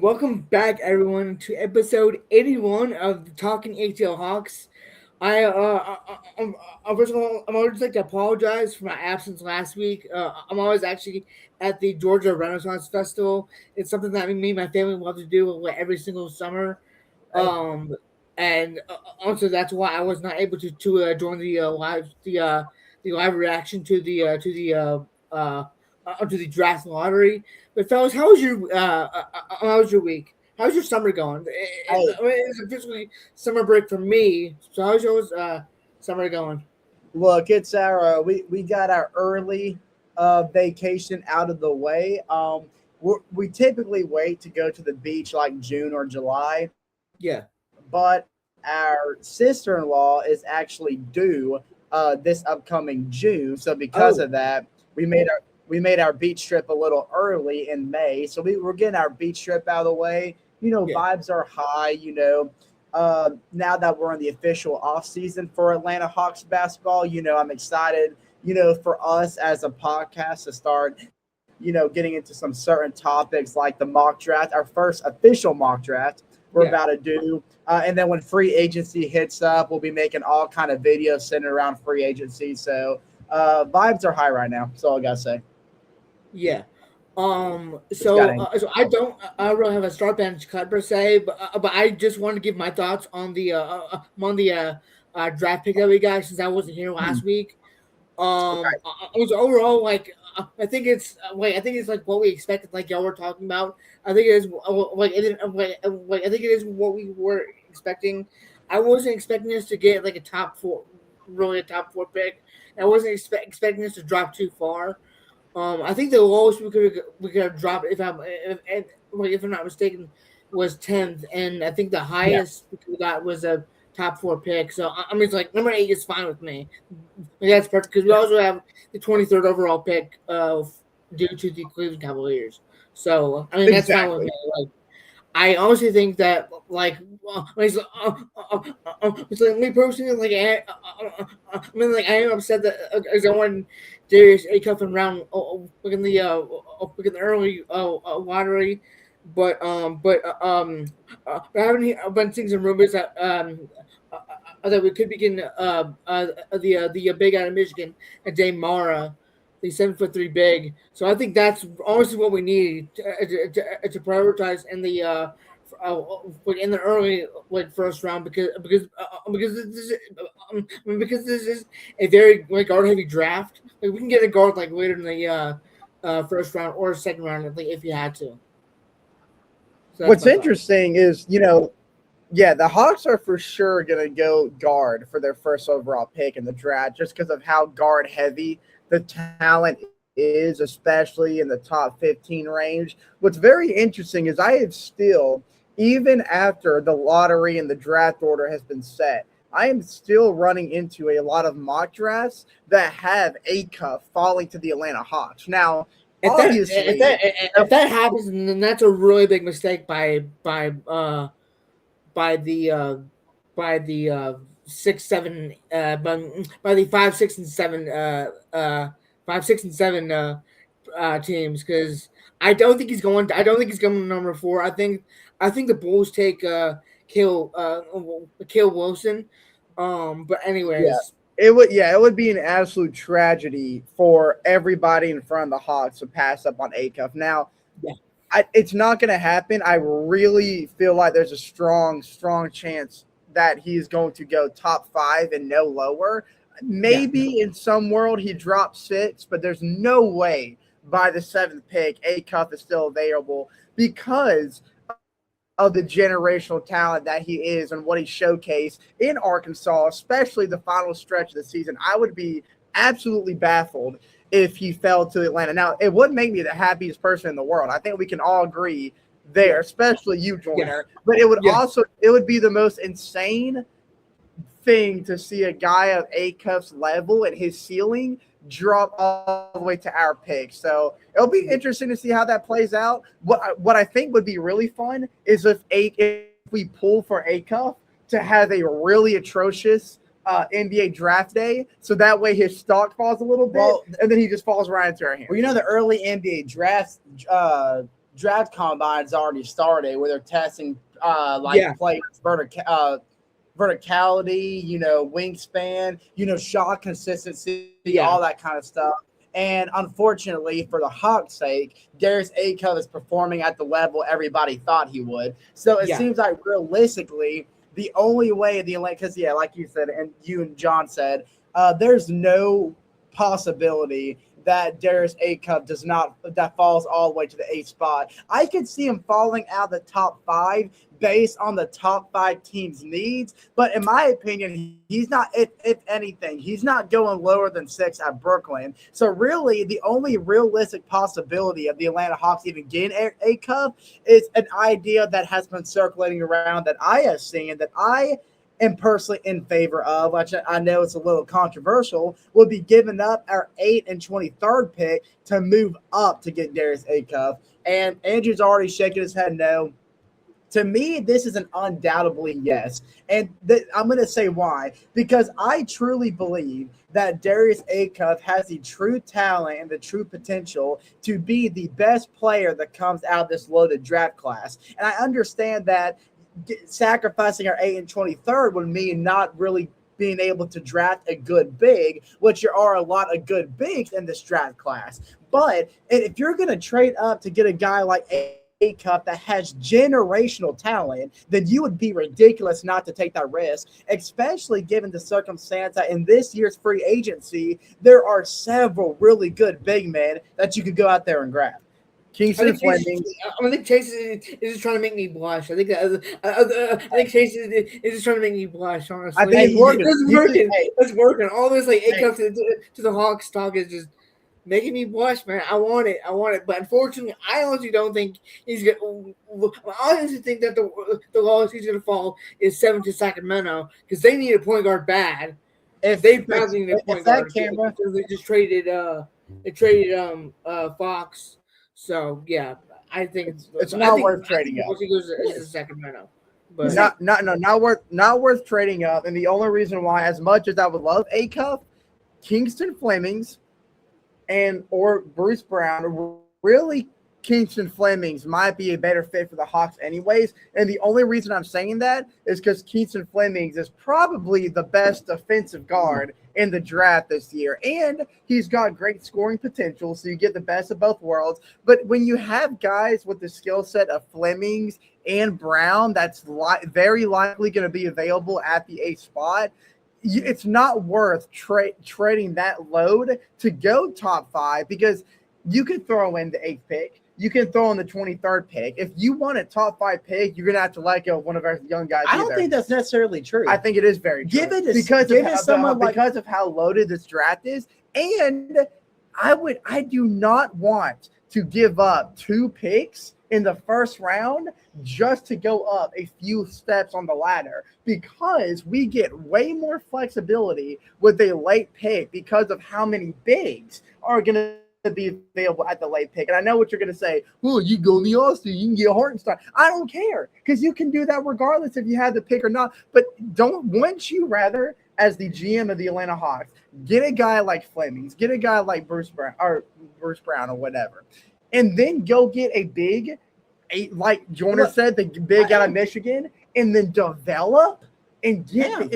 Welcome back, everyone, to episode 81 of the Talkin ATL Hawks. First of all, I'm always like to apologize for my absence last week. I'm always actually at the Georgia Renaissance Festival. It's something that me and my family love to do like, every single summer. Right. Um, and also that's why I was not able to join the live reaction uh, to the draft lottery. But fellas, how was your week? How's your summer going? Hey, I mean, it's officially summer break for me. So how's yours summer going? look, it's our we got our early vacation out of the way. We typically wait to go to the beach like June or July, Yeah, but our sister-in-law is actually due this upcoming June. So because Oh, of that, we made our beach trip a little early in May. So we're getting our beach trip out of the way. yeah, Vibes are high. Now that we're in the official off season for Atlanta Hawks basketball, I'm excited. For us as a podcast to start, getting into some certain topics like the mock draft, our first official mock draft we're yeah. about to do. And then when free agency hits up, we'll be making all kind of videos centered around free agency. So vibes are high right now. That's all I gotta say. Yeah. Just got in. So I don't really have a start bench cut per se, but I just want to give my thoughts on the draft pick that we got since I wasn't here Hmm. last week. Okay. I was overall I think it's like what we expected, like y'all were talking about. I think it is I think it is what we were expecting. I wasn't expecting us to get like a top four, really a top four pick. I wasn't expecting us to drop too far. I think the lowest we could have dropped if I'm not mistaken was 10th, and I think the Yeah. highest we got was a top four pick. So I mean, it's like number 8 is fine with me. Like, that's perfect because we also have the 23rd overall pick due to the Cleveland Cavaliers. So I mean, that's fine with Exactly. me. Like I honestly think that, like, it's like me personally, I mean, like, I am upset that as I wanted Darius A. Cuff in round, like in the early lottery, but I haven't been seeing some rumors that we could be getting the big out of Michigan, Dame Mara, the 7'3" big. So I think that's honestly what we need to prioritize uh, in the early first round because this is a very guard heavy draft. Like we can get a guard like later in the first round or second round if you had to. So that's What's my thought. interesting is, yeah, the Hawks are for sure going to go guard for their first overall pick in the draft just because of how guard heavy the talent is, especially in the top 15 range. What's very interesting is I have still, even after the lottery and the draft order has been set, I am still running into a lot of mock drafts that have a cuff falling to the Atlanta Hawks. Now, If that if obviously, that if that happens, then that's a really big mistake by the by the 6 7 by the 5 6 and 7 5 6 and 7 teams because I don't think he's going to number 4. I think the Bulls take Kill Wilson. But yeah, anyways, it would be an absolute tragedy for everybody in front of the Hawks to pass up on Acuff. Now, yeah, it's not going to happen. I really feel like there's a strong, strong chance that he's going to go top 5 and no lower. yeah, Maybe in some world he drops 6, but there's no way by the 7th pick Acuff is still available because of the generational talent that he is and what he showcased in Arkansas, especially the final stretch of the season. I would be absolutely baffled if he fell to Atlanta. Now, it would make me the happiest person in the world. I think we can all agree yeah, there, especially you, yeah, Joiner. But it would yeah. also it would be the most insane thing to see a guy of A Cuff's level and his ceiling drop all the way to our pick. So it'll be interesting to see how that plays out. What I think would be really fun is if we pull for A Cuff to have a really atrocious NBA draft day, so that way his stock falls a little bit, Well, and then he just falls right into our well, hands. the early NBA drafts draft combines already started where they're testing like Yeah, players verticality, wingspan, shot consistency, all that yeah, kind of stuff. And unfortunately, for the Hawks' sake, Darius Acove is performing at the level everybody thought he would. So it yeah. seems like realistically, the only way the Atlanta, because like you said, and you and John said, there's no possibility that Darius Acove does not that falls all the way to the eighth spot. I could see him falling out of the top five based on the top five teams' needs. But in my opinion, he's not, if anything, he's not going lower than six at Brooklyn. So really, the only realistic possibility of the Atlanta Hawks even getting a cup is an idea that has been circulating around that I have seen that I am personally in favor of, which I know it's a little controversial, would be giving up our 8th and 23rd pick to move up to get Darius Acove. And Andrew's already shaking his head no. To me, this is an undoubtedly yes. And I'm going to say why. Because I truly believe that Darius Acove has the true talent and the true potential to be the best player that comes out of this loaded draft class. And I understand that sacrificing our 8th and 23rd would mean not really being able to draft a good big, which there are a lot of good bigs in this draft class. But if you're going to trade up to get a guy like Cup that has generational talent, then you would be ridiculous not to take that risk, especially given the circumstance that in this year's free agency, there are several really good big men that you could go out there and grab. Kingston Fleming. I think Chase is just trying to make me blush. I think I think Chase is just trying to make me blush. I Honestly, think he's working. It's working. It's working. All this like Hey. to the Hawks talk is just making me blush, man. I want it. I want it. But unfortunately, I honestly don't think he's gonna. I honestly think that the lowest he's gonna fall is 7 to Sacramento because they need a point guard bad. If They badly need a if point that guard camera, because they just traded Fox. So yeah, I think it's I not think worth trading up. he goes to Sacramento. But Not worth trading up. And the only reason why, as much as I would love a cup, Kingston Flemings and or Bruce Brown, really Kingston Flemings might be a better fit for the Hawks anyways. And the only reason I'm saying that is because Kingston Flemings is probably the best defensive guard in the draft this year. And he's got great scoring potential, so you get the best of both worlds. But when you have guys with the skill set of Flemings and Brown, that's very likely going to be available at the 8th spot, it's not worth trading that load to go top 5 because you could throw in the 8th pick. You can throw in the 23rd pick. If you want a top 5 pick, you're going to have to let go of one of our young guys. I don't think that's necessarily true. I think it is very true. Because of how loaded this draft is. And I do not want to give up 2 picks in the first round just to go up a few steps on the ladder because we get way more flexibility with a late pick because of how many bigs are going to be available at the late pick. And I know what you're going to say. Well, you go in the Austin, you can get Hartenstein. I don't care because you can do that regardless if you have the pick or not. But wouldn't you rather, as the GM of the Atlanta Hawks, get a guy like Flemings, get a guy like Bruce Brown or whatever, and then go get a big, like Jordan said, the big out of Michigan, and then develop and get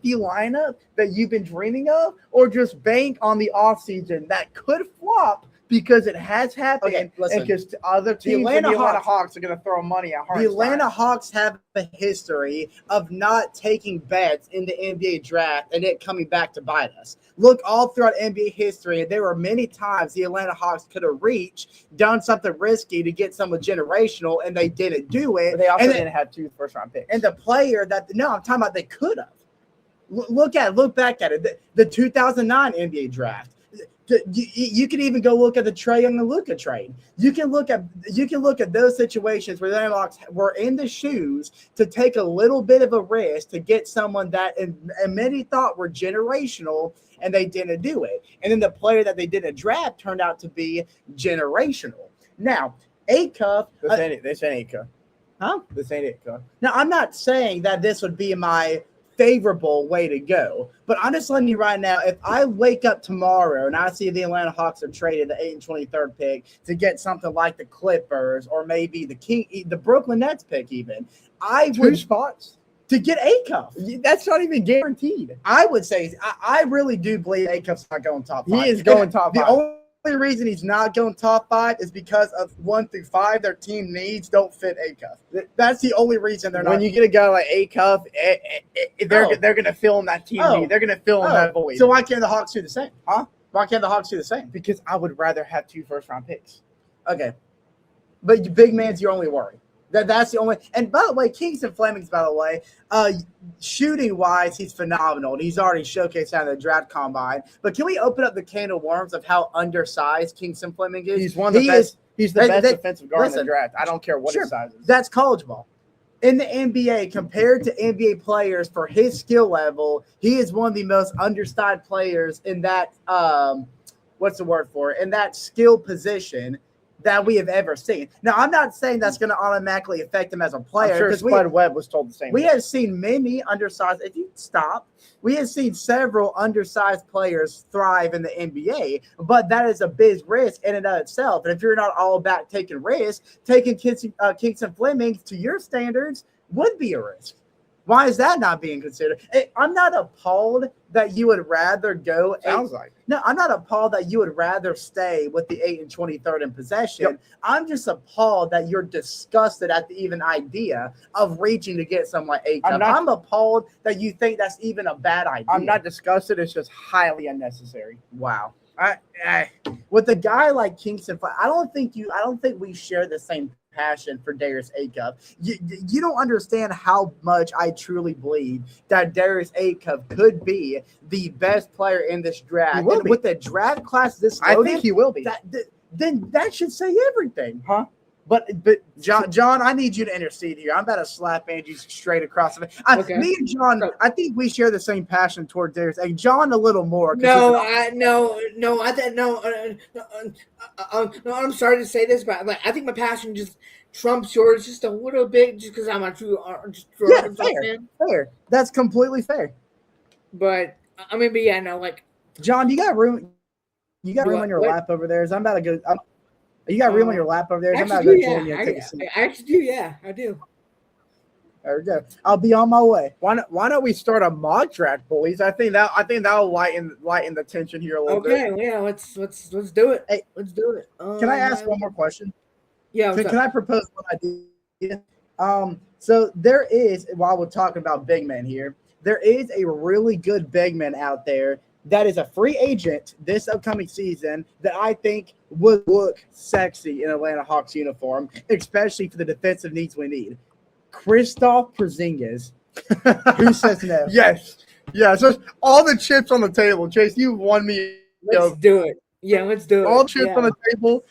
the lineup that you've been dreaming of, or just bank on the offseason that could flop because it has happened. Okay, listen. Because other teams, the Atlanta Hawks are going to throw money at Hartenstein. The Atlanta Hawks have a history of not taking bets in the NBA draft and it coming back to bite us. Look all throughout NBA history, and there were many times the Atlanta Hawks could have done something risky to get someone generational, and they didn't do it. But they also didn't have 2 first-round picks. And the player I'm talking about they could have. Look back at it. The 2009 NBA draft. You can even go look at the Trae Young and Luka trade. You can look at those situations where the Atlanta Hawks were in the shoes to take a little bit of a risk to get someone that and many thought were generational, and they didn't do it. And then the player that they didn't draft turned out to be generational. Now, Acove. This ain't Acove. Huh? This ain't Acove. Now, I'm not saying that this would be my favorable way to go. But I'm just letting you right now, if I wake up tomorrow and I see the Atlanta Hawks are traded the 8 and 23rd pick to get something like the Clippers or maybe the Brooklyn Nets pick even, I Two would spots. to get A-Cuff. That's not even guaranteed. I would say I really do believe A-Cuff's not going top 5. He is going top 5. The only reason he's not going top 5 is because of 1 through 5, their team needs don't fit A-Cuff. That's the only reason they're not. When you get a guy like A-Cuff, they're going to fill in that team need. They're going to fill in that void. So why can't the Hawks do the same? Huh? Why can't the Hawks do the same? Because I would rather have 2 first-round picks. Okay. But big man's your only worry. That's the only. And by the way, Kingston Fleming's, by the way, shooting wise, he's phenomenal. And he's already showcased out of the draft combine. But can we open up the can of worms of how undersized Kingston Fleming is? He's one of the best. He's the best defensive guard in the draft. I don't care what his size is. That's college ball. In the NBA, compared to NBA players for his skill level, he is one of the most undersized players in that. What's the word for it? In that skill position that we have ever seen. Now, I'm not saying that's going to automatically affect him as a player. I'm sure Spud Webb was told the same. We have seen many undersized. If you stop, we have seen several undersized players thrive in the NBA, but that is a big risk in and of itself. And if you're not all about taking risks, taking Kingston Fleming to your standards would be a risk. Why is that not being considered? I'm not appalled that you would rather go. No, I'm not appalled that you would rather stay with the 8 and 23rd in possession. Yep. I'm just appalled that you're disgusted at the even idea of reaching to get someone A-Cup. I'm appalled that you think that's even a bad idea. I'm not disgusted. It's just highly unnecessary. Wow. With a guy like Kingston, I don't think we share the same passion for Darius A-Cup. You don't understand how much I truly believe that Darius A-Cup could be the best player in this draft. And with the draft class this loaded, I think he will be. Then that should say everything. Huh? But John, I need you to intercede here. I'm about to slap Angie straight across the face. Okay. Me and John, I think we share the same passion toward Darius. And John a little more. No. I'm sorry to say this, but I think my passion just trumps yours just a little bit, just because I'm a true Arkansas fan. Fair. That's completely fair. But John, you got room? You got room on your lap over there? I'm about to go. You got room on your lap over there? I'm about to go join you and take a seat. I actually do, yeah. I do. There we go. I'll be on my way. Why don't we start a mock draft, boys? I think that'll lighten the tension here a little bit. Okay, yeah, let's do it. Hey, let's do it. Can I ask one more question? Yeah. Can I propose one idea? So there is, while we're talking about big men here, there is a really good big man out there that is a free agent this upcoming season that I think would look sexy in Atlanta Hawks uniform, especially for the defensive needs we need. Kristaps Porzingis. Who says no? Yes. Yeah, so all the chips on the table. Chase, you won me. Let's do it. Yeah, let's do it. All chips on the table.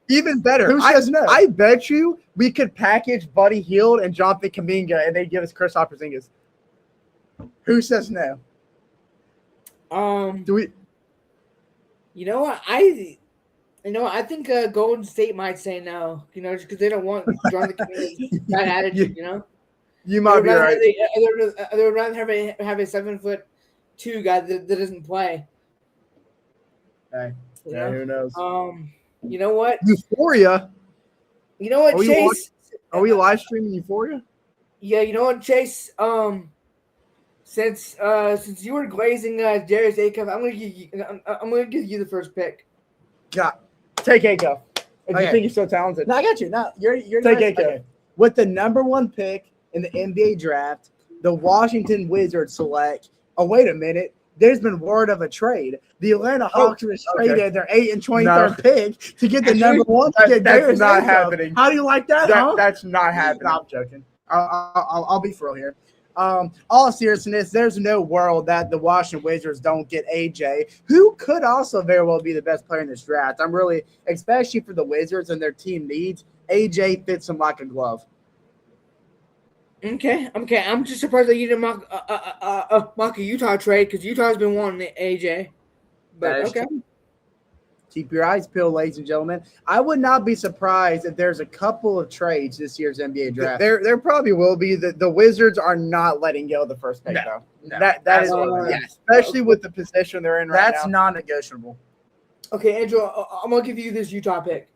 Even better. Who says no? I bet you we could package Buddy Hield and Jonathan Kuminga and they give us Kristaps Porzingis. Who says no? Do we? You know what? I think Golden State might say no. Just because they don't want Jonathan Kuminga's bad attitude. You might be right. They would rather have a 7'2" guy that doesn't play. Hey, who knows? You know what? Euphoria. You know what, Chase? Are we live streaming Euphoria? Yeah. You know what, Chase? Since you were glazing Darius A-Cup, I'm gonna give you the first pick. God, take A-Cup. If you think you're so talented. No, I got you. No, you're take A-Cup. Okay. With the number 1 pick in the NBA draft, the Washington Wizards select. Oh, wait a minute. There's been word of a trade. The Atlanta Hawks traded their 8 and 23rd pick to get the number 1 pick. That's not happening. How do you like that? That's not happening. No, I'm joking. I'll be for real here. All seriousness, there's no world that the Washington Wizards don't get AJ, who could also very well be the best player in this draft. I'm really, especially for the Wizards and their team needs, AJ fits them like a glove. Okay. I'm just surprised that you didn't mock a Utah trade because Utah's been wanting AJ. But okay. Keep your eyes peeled, ladies and gentlemen. I would not be surprised if there's a couple of trades this year's NBA draft. There probably will be. The Wizards are not letting go of the first pick, though. No, that is absolutely yeah, not. especially with the position they're in right That's now. non-negotiable. Okay, Andrew, I'm gonna give you this Utah pick.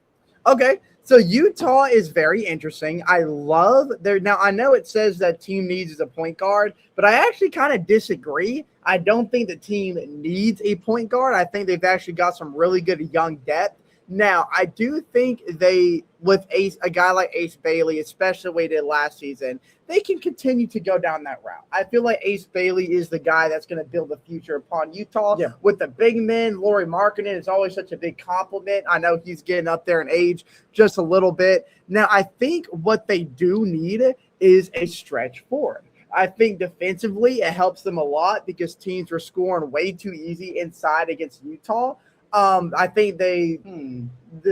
Okay, so Utah is very interesting. I love their now. I know it says that team needs is a point guard, but I actually kind of disagree. I don't think the team needs a point guard. I think they've actually got some really good young depth. Now, I do think they, with a guy like Ace Bailey, especially what he did last season, they can continue to go down that route. I feel like Ace Bailey is the guy that's going to build the future upon Utah. Yeah. With the big men, Lauri Markkanen is always such a big compliment. I know he's getting up there in age just a little bit. Now, I think what they do need is a stretch forward. I think defensively it helps them a lot because teams were scoring way too easy inside against Utah. I think the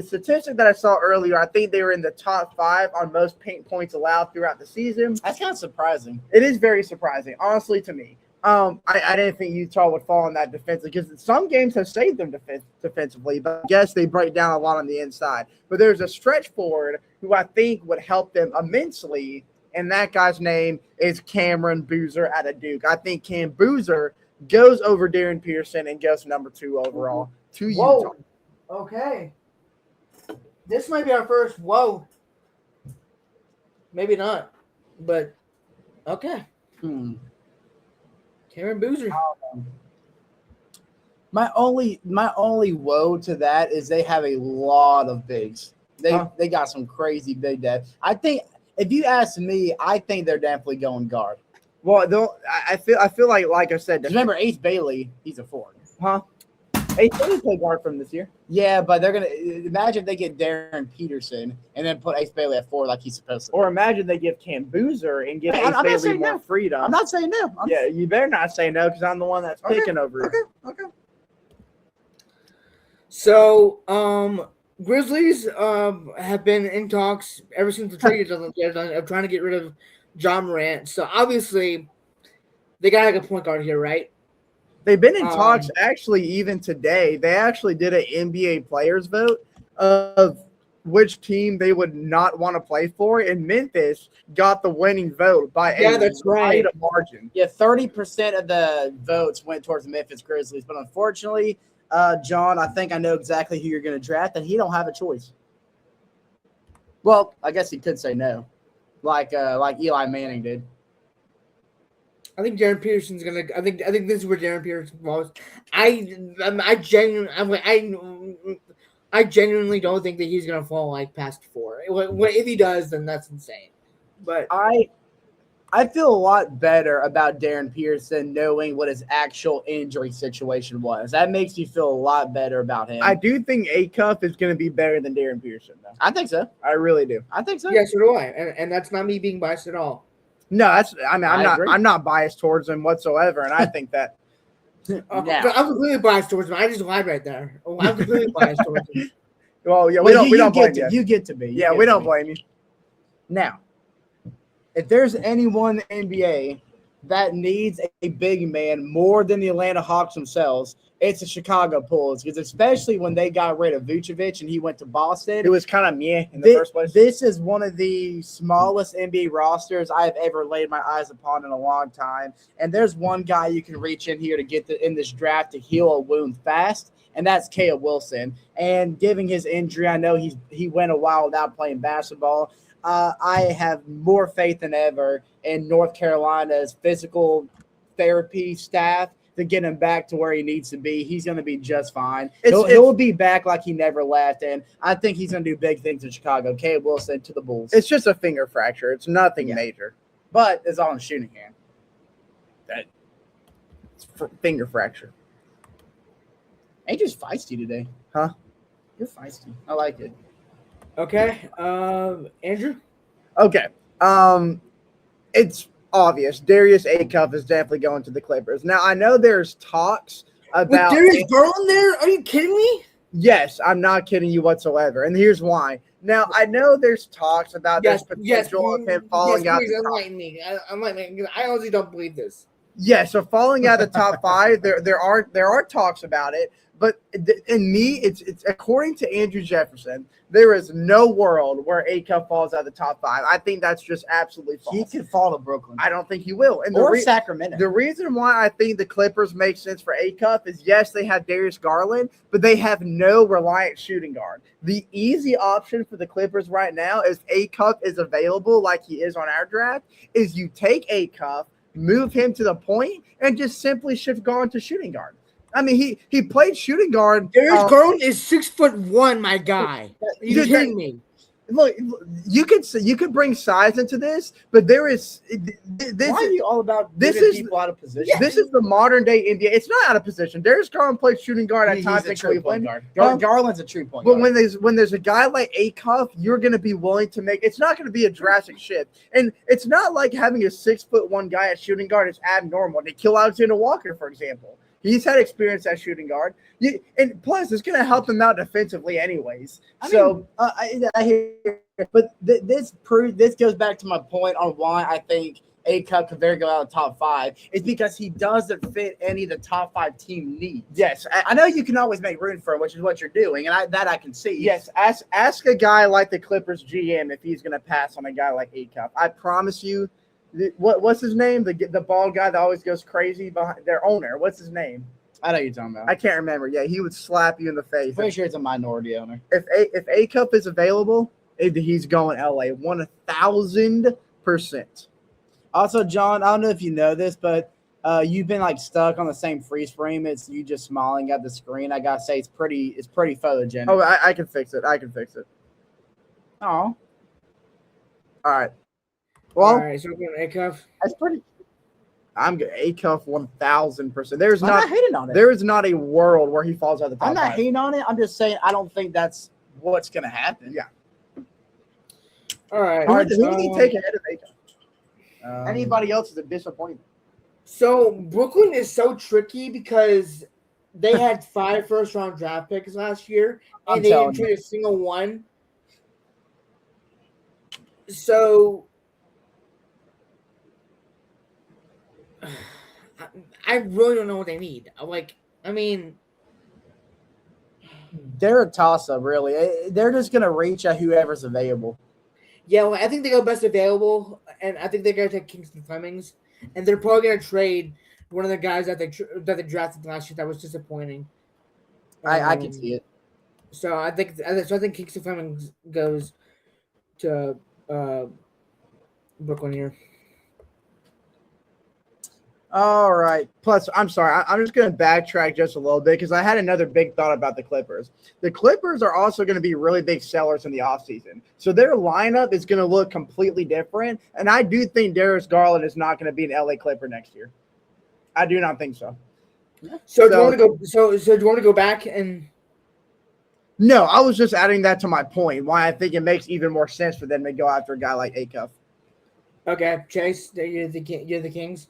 statistic that I saw earlier, I think they were in the top 5 on most paint points allowed throughout the season. That's kind of surprising. It is very surprising, honestly, to me. I didn't think Utah would fall in that defense because some games have saved them defensively, but I guess they break down a lot on the inside. But there's a stretch forward who I think would help them immensely, and that guy's name is Cameron Boozer out of Duke. I think Cam Boozer goes over Darren Pearson and goes number 2 overall to Utah. Whoa. Okay. This might be our first whoa. Maybe not, but okay. Cameron Boozer. My only woe to that is they have a lot of bigs. They got some crazy big depth. I think if you ask me, I think they're definitely going guard. Well, I feel like I said, Remember Ace Bailey, he's a forward. huh? Ace Bailey played guard from this year. Yeah, but they're gonna imagine if they get Darren Peterson and then put Ace Bailey at 4 like he's supposed to. Or imagine they give Cam Boozer and give I'm Ace not Bailey saying more no. freedom. I'm not saying no. Yeah, you better not say no because I'm the one that's picking over you. Okay. So, Grizzlies have been in talks ever since the trade deadline of trying to get rid of John Morant. So obviously, they got like a point guard here, right? They've been in talks actually even today. They actually did an NBA players vote of which team they would not want to play for, and Memphis got the winning vote by that's right. wide margin. Yeah, 30% of the votes went towards the Memphis Grizzlies, but unfortunately, John, I think I know exactly who you're going to draft, and he don't have a choice. Well, I guess he could say no, like Eli Manning did. I think Darren Peterson's gonna. I think this is where Darren Peterson falls. I genuinely don't think that he's gonna fall like past 4. If he does, then that's insane. But I feel a lot better about Darren Peterson knowing what his actual injury situation was. That makes me feel a lot better about him. I do think A-Cup is going to be better than Darren Peterson, though. I think so. I really do. I think so. yeah, so do I, and that's not me being biased at all. No, I'm agree. not biased towards him whatsoever, and I think that. I'm completely biased towards him. I just lied right there. I'm completely biased towards him. Well, yeah, we don't blame you. You get to be. Yeah, we don't blame you. Now, if there's anyone in the NBA that needs a big man more than the Atlanta Hawks themselves, it's the Chicago Bulls, because especially when they got rid of Vucevic and he went to Boston. It was kind of meh in the first place. This is one of the smallest NBA rosters I've ever laid my eyes upon in a long time. And there's one guy you can reach in here to get in this draft to heal a wound fast, and that's Caleb Wilson. And given his injury, I know he went a while without playing basketball. I have more faith than ever in North Carolina's physical therapy staff to get him back to where he needs to be. He's going to be just fine. He'll be back like he never left, and I think he's going to do big things in Chicago. Caleb Wilson to the Bulls. It's just a finger fracture. It's nothing major. But it's all in shooting hand. It's finger fracture. Ain't just feisty today. Huh? You're feisty. I like it. Okay, Andrew. Okay. It's obvious. Darius A-Cup is definitely going to the Clippers. Now, I know there's talks about... With Darius Garland there? Are you kidding me? Yes, I'm not kidding you whatsoever. And here's why. Now, I know there's talks about this potential of him falling out. Please enlighten me. I honestly don't believe this. Yeah, so falling out of the top 5, there are talks about it. But in me, it's according to Andrew Jefferson, there is no world where A Cup falls out of the top 5. I think that's just absolutely false. He could fall to Brooklyn. I don't think he will. And or Sacramento. The reason why I think the Clippers make sense for A Cup is yes, they have Darius Garland, but they have no reliant shooting guard. The easy option for the Clippers right now is A Cup is available like he is on our draft, is you take A Cup, move him to the point, and just simply shift Garland to shooting guard. I mean, he played shooting guard. Darius Garland is 6'1", my guy. Are you kidding me? Look, you could bring size into this, but there is this. Why are you all about this is people out of position? Yeah, this is the modern day NBA. It's not out of position. Darius Garland played shooting guard at times in Cleveland. Garland's a true point guard. But when there's a guy like Acuff, you're going to be willing to make. It's not going to be a drastic shift, and it's not like having a 6'1" guy at shooting guard is abnormal. Nikhil Alexander Walker, for example. He's had experience at shooting guard, and plus, it's going to help him out defensively, anyways. I hear, but this goes back to my point on why I think A Cup could very go out of the top 5. It's because he doesn't fit any of the top 5 team needs. Yes, I know you can always make room for him, which is what you're doing, and I can see. Yes, ask a guy like the Clippers GM if he's going to pass on a guy like A Cup. I promise you. What's his name? The bald guy that always goes crazy behind their owner. What's his name? I know you're talking about. I can't remember. Yeah, he would slap you in the face. Pretty sure it's a minority owner. If A Cup is available, he's going LA 1,000%. Also, John, I don't know if you know this, but you've been like stuck on the same freeze frame. It's you just smiling at the screen. I gotta say, it's pretty photogenic. Oh, I can fix it. Oh, all right. Well, all right, so we're going Acuff. That's pretty. I'm good. Acuff 1,000%. I'm not hating on it. There is not a world where he falls out of the top. I'm not 5. hating on it. I'm just saying I don't think that's what's gonna happen. Yeah. All right. Who did he take ahead of Acuff? Anybody else is a disappointment. So Brooklyn is so tricky because they had 5 first-round draft picks last year, and they didn't trade a single one. So I really don't know what they need. They're a toss-up, really. They're just gonna reach at whoever's available. Yeah, well, I think they go best available, and I think they're gonna take Kingston Flemings, and they're probably gonna trade one of the guys that they drafted last year that was disappointing. I can see it. So I think Kingston Flemings goes to Brooklyn here. All right. Plus, I'm sorry. I'm just going to backtrack just a little bit because I had another big thought about the Clippers. The Clippers are also going to be really big sellers in the offseason. So their lineup is going to look completely different. And I do think Darius Garland is not going to be an LA Clipper next year. I do not think so. So do you want to go? So do you want to go back and? No, I was just adding that to my point. Why I think it makes even more sense for them to go after a guy like Acuff. Okay, Chase, you're the Kings.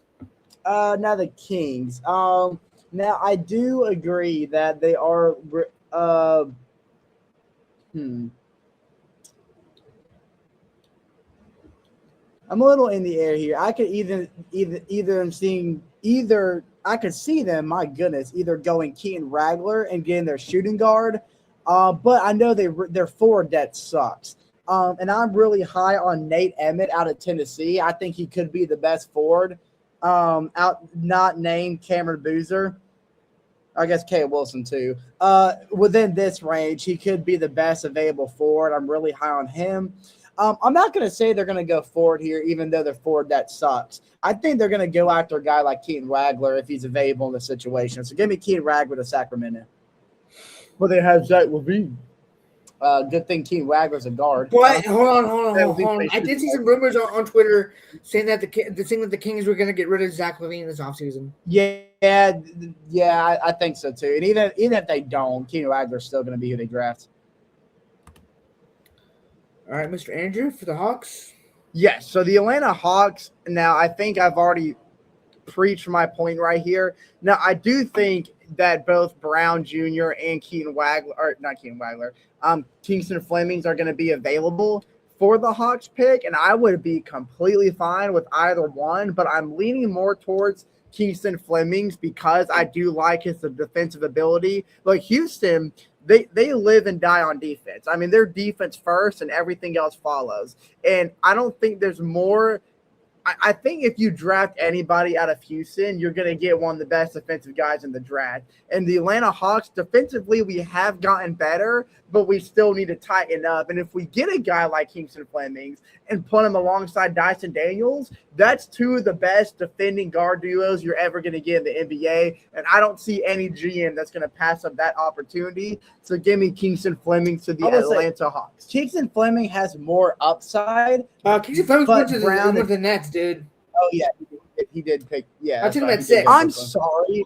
Now the Kings. Now I do agree that they are. I'm a little in the air here. I could I could see them. My goodness, either going Keaton Ragler and getting their shooting guard. But I know their forward depth sucks. And I'm really high on Nate Emmett out of Tennessee. I think he could be the best forward. Not named Cameron Boozer. I guess Kay Wilson too. Within this range, he could be the best available forward. I'm really high on him. I'm not going to say they're going to go forward here, even though their forward that sucks. I think they're going to go after a guy like Keaton Ragler if he's available in the situation. So give me Keaton Ragler to Sacramento. Well, they have Zach LaVine. Good thing Keaton Ragler's a guard. But hold on. I did see some rumors on Twitter saying that the Kings were going to get rid of Zach LaVine this offseason. Yeah, I think so too. And even if they don't, Keaton Ragler's still going to be who they draft. All right, Mr. Andrew for the Hawks. Yes. So the Atlanta Hawks. Now, I think I've already preached my point right here. Now, I do think that both Brown Jr. and Kingston Flemings are going to be available for the Hawks pick, and I would be completely fine with either one, but I'm leaning more towards Kingston Flemings because I do like his defensive ability. But Houston, they live and die on defense. I mean, they're defense first and everything else follows. And I don't think there's more. I think if you draft anybody out of Houston, you're going to get one of the best defensive guys in the draft. And the Atlanta Hawks, defensively, we have gotten better, but we still need to tighten up. And if we get a guy like Kingston Flemings and put him alongside Dyson Daniels, that's two of the best defending guard duos you're ever going to get in the NBA. And I don't see any GM that's going to pass up that opportunity. So give me Kingston Flemings to the Atlanta Hawks. Kingston Fleming has more upside. Kingston Fleming went to the Nets, dude. Oh, yeah. He did pick. Yeah. I took him at 6. I'm sorry.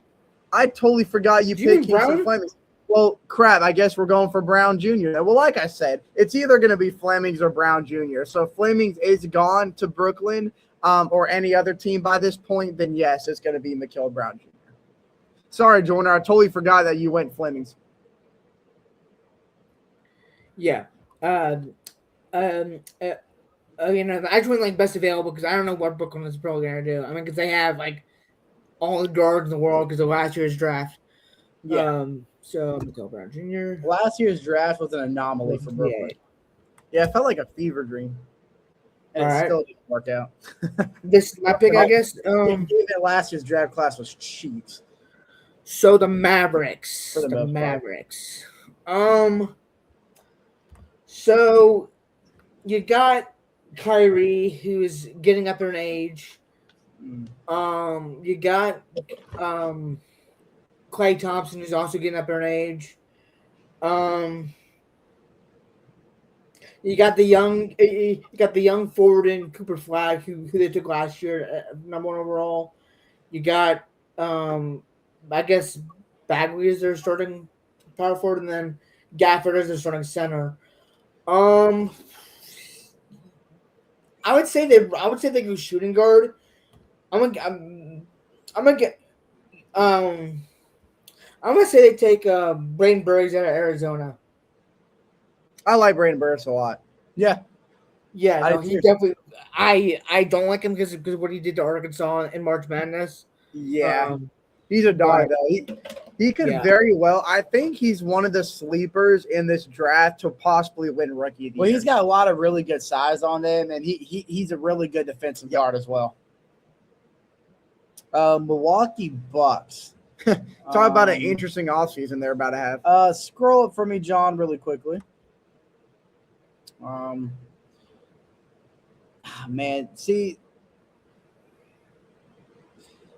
I totally forgot you picked Kingston Flemings. Well, crap. I guess we're going for Brown Jr. Well, like I said, it's either going to be Flemings or Brown Jr. So if Flemings is gone to Brooklyn or any other team by this point, then yes, it's going to be Mikal Brown Jr. Sorry, Jordan. I totally forgot that you went Flemings. Yeah. I just went like best available because I don't know what Brooklyn is probably going to do. I mean, because they have like all the guards in the world because of last year's draft. Yeah. So Mikal Brown Jr. Last year's draft was an anomaly for Brooklyn. Yeah, it felt like a fever dream. And it still didn't work out. This is my pick, I guess. Last year's draft class was cheats. So the Mavericks. The Mavericks. So you got Kyrie, who's getting up there in age. You got Klay Thompson, who's also getting up there in age. You got the young forward in Cooper Flag, who they took last year, number 1 overall. You got I guess Bagley is their starting power forward, and then Gafford is their starting center. I would say they go shooting guard. I'm gonna say they take Braden Burks out of Arizona. I like Braden Burks a lot. Yeah. Yeah, no, he definitely. I don't like him because of what he did to Arkansas in March Madness. Yeah, he's a dog though. He could very well. I think he's one of the sleepers in this draft to possibly win Rookie of the Year. Well, he's got a lot of really good size on him, and he's a really good defensive guard as well. Milwaukee Bucks. Talk about an interesting offseason they're about to have. Scroll up for me, John, really quickly. Man, see,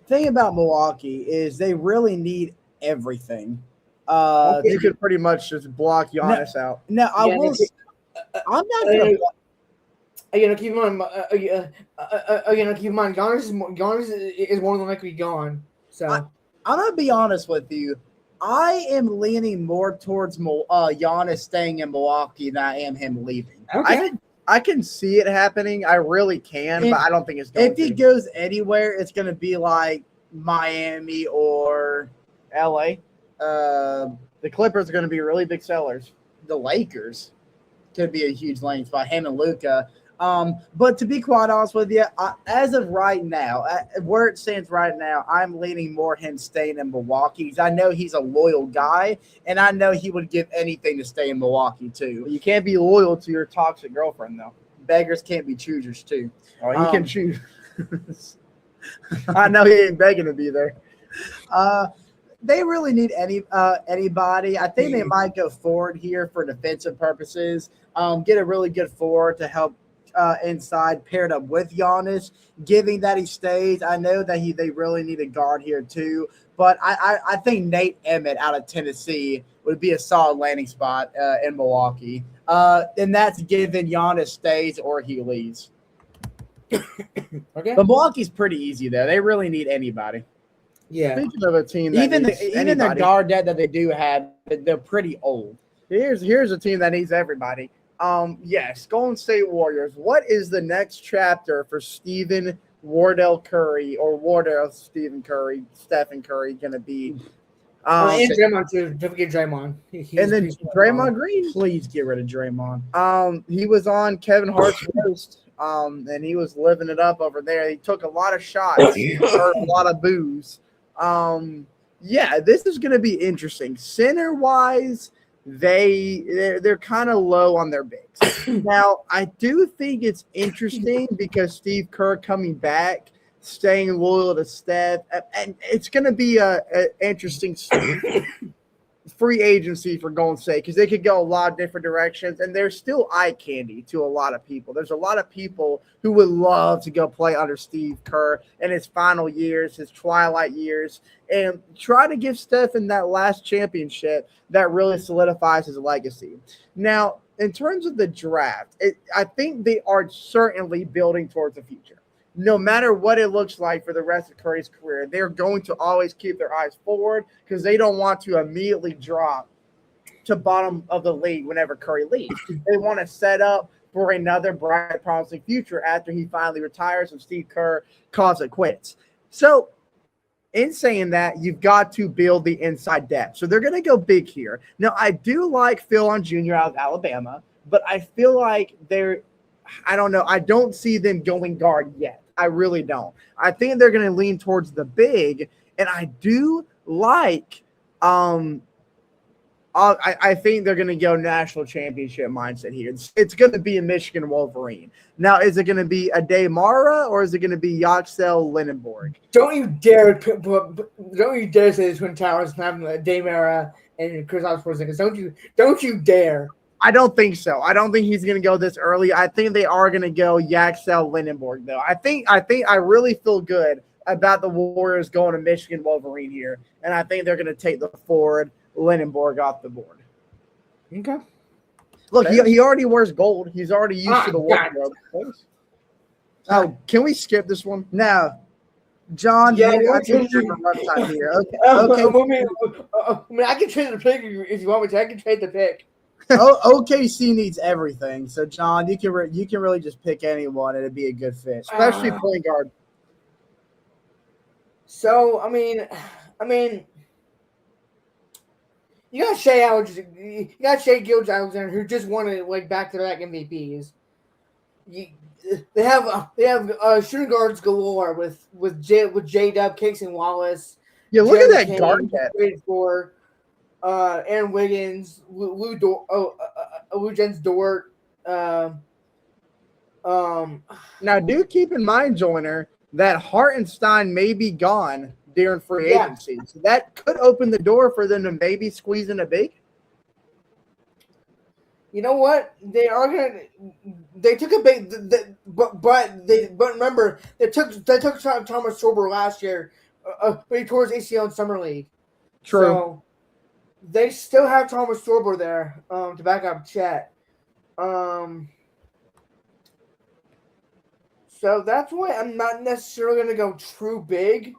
thing about Milwaukee is they really need everything. You could pretty much just block Giannis out. No, I'm not gonna. Keep in mind. Keep in mind. Giannis is more than likely gone. So I'm gonna be honest with you. I am leaning more towards Giannis staying in Milwaukee than I am him leaving. Okay. I can see it happening. I really can, but I don't think it's going to. If he goes anywhere, it's going to be like Miami or LA. The Clippers are going to be really big sellers. The Lakers could be a huge landing spot. Him and Luka. But to be quite honest with you, as of right now, where it stands right now, I'm leaning more him staying in Milwaukee because I know he's a loyal guy, and I know he would give anything to stay in Milwaukee too. You can't be loyal to your toxic girlfriend, though. Beggars can't be choosers too. Oh, he can choose. I know he ain't begging to be there. They really need anybody. I think they might go forward here for defensive purposes. Get a really good forward to help inside paired up with Giannis, giving that he stays. I know that they really need a guard here too, but I think Nate Emmett out of Tennessee would be a solid landing spot in Milwaukee. And that's given Giannis stays or he leaves. Okay. But Milwaukee's pretty easy though. They really need anybody. Yeah. Speaking of a team that even the guard depth that they do have, they're pretty old. Here's a team that needs everybody. Yes, Golden State Warriors. What is the next chapter for Stephen Wardell Curry or Stephen Curry going to be? And Draymond too. Don't forget Draymond. And then Draymond Green. Please get rid of Draymond. He was on Kevin Hart's roast and he was living it up over there. He took a lot of shots, or a lot of boos. Yeah, this is going to be interesting. Center wise, they're kind of low on their bigs. Now, I do think it's interesting because Steve Kerr coming back, staying loyal to Steph, and it's going to be a interesting free agency for Golden State because they could go a lot of different directions, and there's still eye candy to a lot of people. There's a lot of people who would love to go play under Steve Kerr in his final years, his twilight years, and try to give Stephen that last championship that really solidifies his legacy. Now, in terms of the draft, I think they are certainly building towards the future. No matter what it looks like for the rest of Curry's career, they're going to always keep their eyes forward because they don't want to immediately drop to bottom of the league whenever Curry leaves. They want to set up for another bright, promising future after he finally retires and Steve Kerr calls it quits. So in saying that, you've got to build the inside depth. So they're going to go big here. Now, I do like Phil Jr. out of Alabama, but I feel like I don't know. I don't see them going guard yet. I really don't. I think they're going to lean towards the big, and I do like I think they're going to go national championship mindset here. It's going to be a Michigan Wolverine. Now, is it going to be a Daymara or is it going to be Yaxel Lindenborg? Don't you dare say the Twin Towers and having Daymara and Kristaps Porzingis. Don't you dare. I don't think so. I don't think he's going to go this early. I think they are going to go Yaxel Lindenborg, though. I really feel good about the Warriors going to Michigan Wolverine here, and I think they're going to take the forward Lindenborg off the board. Okay. Look, he already wears gold. He's already used to the wardrobe. Oh, can we skip this one? No. John, yeah, I think you're on time here. Okay. I can trade the pick if you want me to. I can trade the pick. OKC needs everything. So, John, you can really just pick anyone and it'd be a good fit, especially point guard. So, I mean, you got Shai Gilgeous-Alexander, who just won back-to-back MVPs. They have shooting guards galore with J-Dub, Casey Wallace. Yeah, look at that guard depth. For Aaron Wiggins, Lou Jens Dort. Now, do keep in mind, Joyner, that Hartenstein may be gone during free agency. So that could open the door for them to maybe squeeze in a big. You know what? They are gonna. They took a big, but remember they took Thomas Sorber last year, but he tore his ACL in summer league. True. So they still have Thomas Sorber there to back up Chet. So that's why I'm not necessarily going to go true big,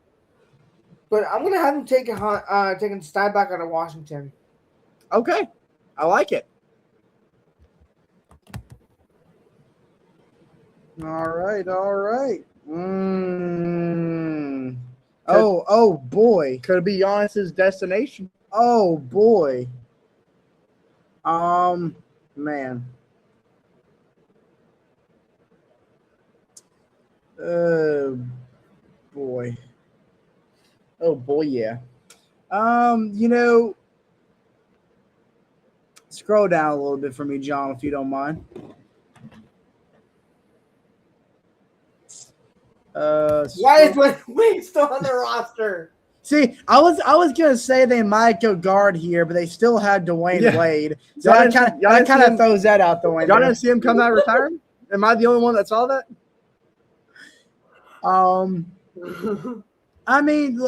but I'm going to have him taking Steinbach out of Washington. Okay, I like it. All right. Oh boy, could it be Giannis's destination? Oh boy. Man. Oh boy. Yeah. Scroll down a little bit for me, John, if you don't mind. Why is Wade still on the roster? See, I was gonna say they might go guard here, but they still had Dwayne Wade. So that kind of throws that out the window. Y'all didn't see him come out of retirement? Am I the only one that saw that? I mean,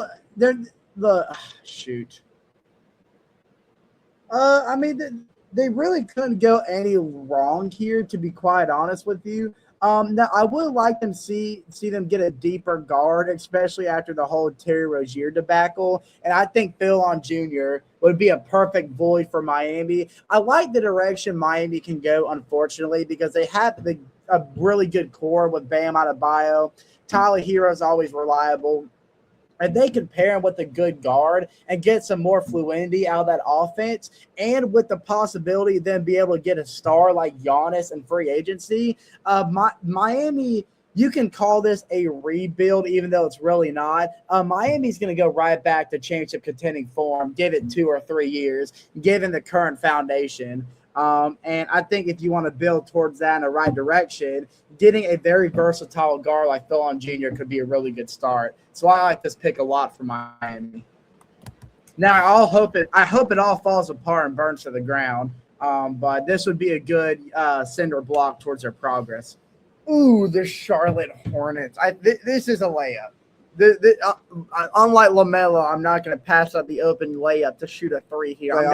shoot. I mean, they really couldn't go any wrong here, to be quite honest with you. Now I would like them see them get a deeper guard, especially after the whole Terry Rozier debacle. And I think Phil Jr. would be a perfect void for Miami. I like the direction Miami can go, unfortunately, because they have a really good core with Bam Adebayo. Tyler Hero is always reliable. if they can pair him with a good guard and get some more fluidity out of that offense, and with the possibility of them be able to get a star like Giannis in free agency, Miami, you can call this a rebuild, even though it's really not. Miami's going to go right back to championship contending form, give it 2 or 3 years, given the current foundation. And I think if you want to build towards that in the right direction, getting a very versatile guard like Thorne Jr. could be a really good start. So I like this pick a lot for Miami. Now I hope it all falls apart and burns to the ground. But this would be a good cinder block towards their progress. Ooh, the Charlotte Hornets. This is a layup. Unlike LaMelo, I'm not going to pass up the open layup to shoot a 3 here. I'm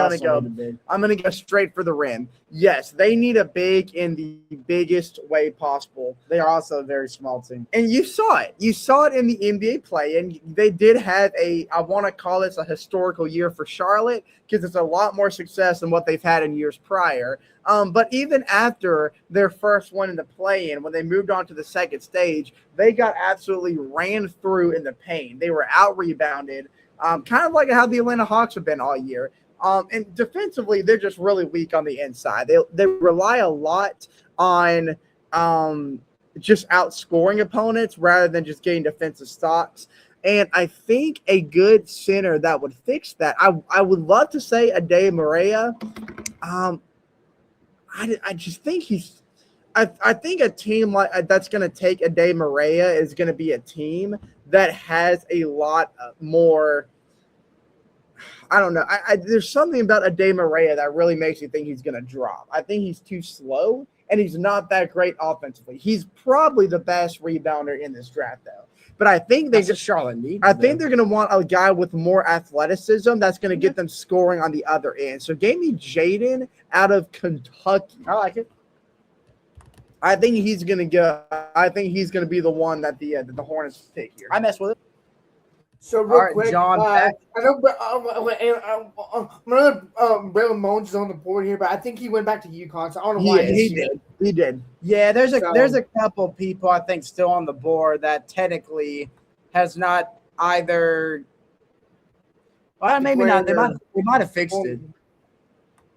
going to go straight for the rim. Yes, they need a big in the biggest way possible. They are also a very small team. And you saw it. You saw it in the NBA play, and they did have I want to call this a historical year for Charlotte because it's a lot more success than what they've had in years prior. But even after their first one in the play-in, when they moved on to the second stage, they got absolutely ran through in the paint. They were out-rebounded, kind of like how the Atlanta Hawks have been all year. And defensively, they're just really weak on the inside. They rely a lot on just outscoring opponents rather than just getting defensive stops. And I think a good center that would fix that, I would love to say Ade Maria. I just think I think a team like that's going to take Ade Maria is going to be a team that has a lot more. I don't know. There's something about Ade Maria that really makes you think he's going to drop. I think he's too slow, and he's not that great offensively. He's probably the best rebounder in this draft, though. But I think they just Charlotte needs. I think they're going to want a guy with more athleticism that's going to get them scoring on the other end. So, gave me Jaden out of Kentucky. I like it. I think he's going to go. I think he's going to be the one that the Hornets take here. I mess with it. So real quick, John. I know Braylon Moans is on the board here, but I think he went back to UConn. So I don't know why he did. Yeah, there's a couple people I think still on the board that technically has not either. Well, maybe not. They might have fixed it.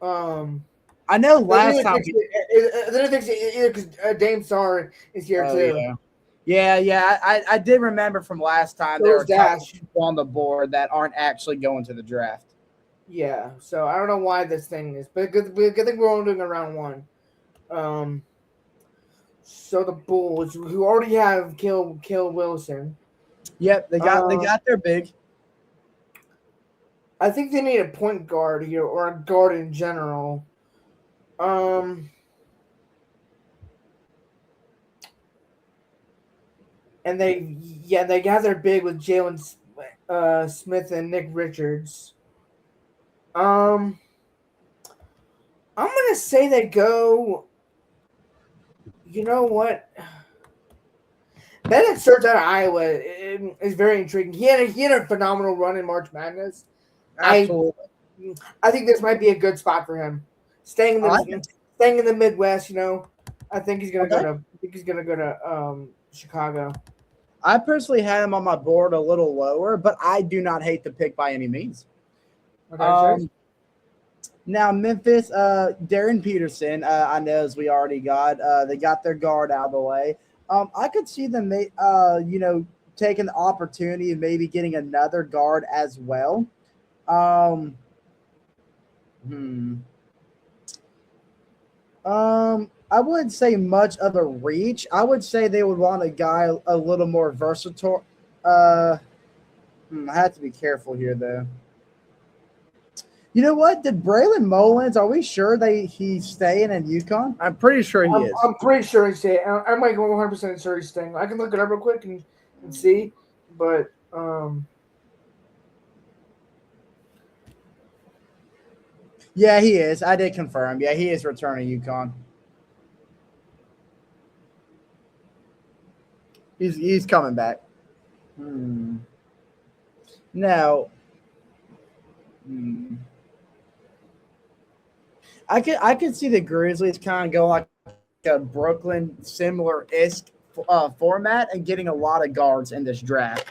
I know last time. They didn't fix it either because Dame Sarr is here too. Yeah. I did remember from last time there were people on the board that aren't actually going to the draft. Yeah, so I don't know why this thing is, but good thing we're only doing a round one. So the Bulls, who already have Kill Wilson. Yep, they got their big. I think they need a point guard here or a guard in general. And they got their big with Jalen Smith and Nick Richards. I'm gonna say they go. You know what? Bennett Surge out of Iowa is very intriguing. He had a phenomenal run in March Madness. Absolutely. I think this might be a good spot for him. Staying in the Midwest, I think he's gonna go to Chicago. I personally had him on my board a little lower, but I do not hate the pick by any means. Okay, now Memphis, Darren Peterson, I know as we already got, they got their guard out of the way. I could see them, taking the opportunity of maybe getting another guard as well. I wouldn't say much of a reach. I would say they would want a guy a little more versatile. I have to be careful here, though. You know what? Did Braylon Mullins, are we sure he's staying in UConn? I'm pretty sure he is. I'm pretty sure he's staying. I'm like 100% sure he's staying. I can look it up real quick and see. But yeah, he is. I did confirm. Yeah, he is returning UConn. He's coming back. Now, I could see the Grizzlies kind of go like a Brooklyn similar-esque format and getting a lot of guards in this draft.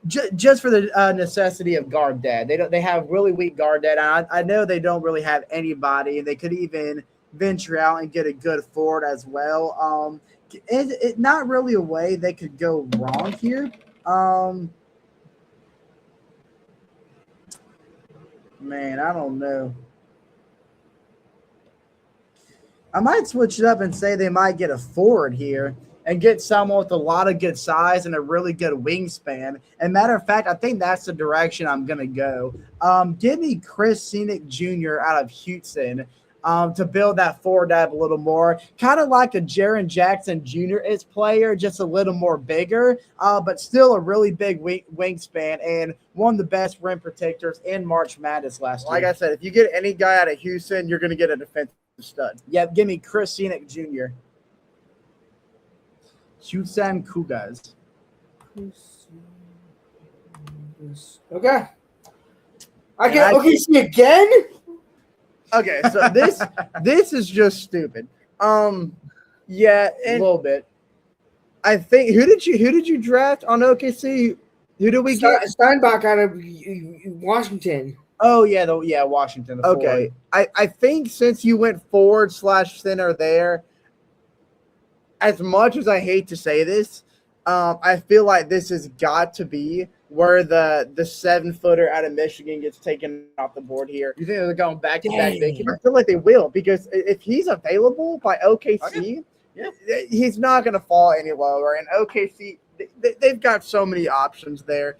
just for the necessity of guard depth. They have really weak guard depth. I know they don't really have anybody, and they could even venture out and get a good forward as well. It not really a way they could go wrong here. Man, I don't know. I might switch it up and say they might get a forward here and get someone with a lot of good size and a really good wingspan. And matter of fact, I think that's the direction I'm going to go. Give me Chris Scenic Jr. out of Houston to build that forward depth a little more. Kind of like a Jaren Jackson Jr. is player, just a little more bigger, but still a really big wingspan and one of the best rim protectors in March Madness last year. Like I said, if you get any guy out of Houston, you're going to get a defensive stud. Yep, give me Chris Scenic Jr. Houston Cougars. Okay. Okay, see again? Okay, so this is just stupid. Yeah, and A little bit. I think who did you draft on OKC? Who did we get? Steinbach out of Washington. Oh yeah, Washington. The Okay, I think since you went forward/center there, as much as I hate to say this, I feel like this has got to be where the 7-footer out of Michigan gets taken off the board here. You think they're going back to back? I feel like they will because if he's available by OKC, he's not going to fall any lower. And OKC, they've got so many options there.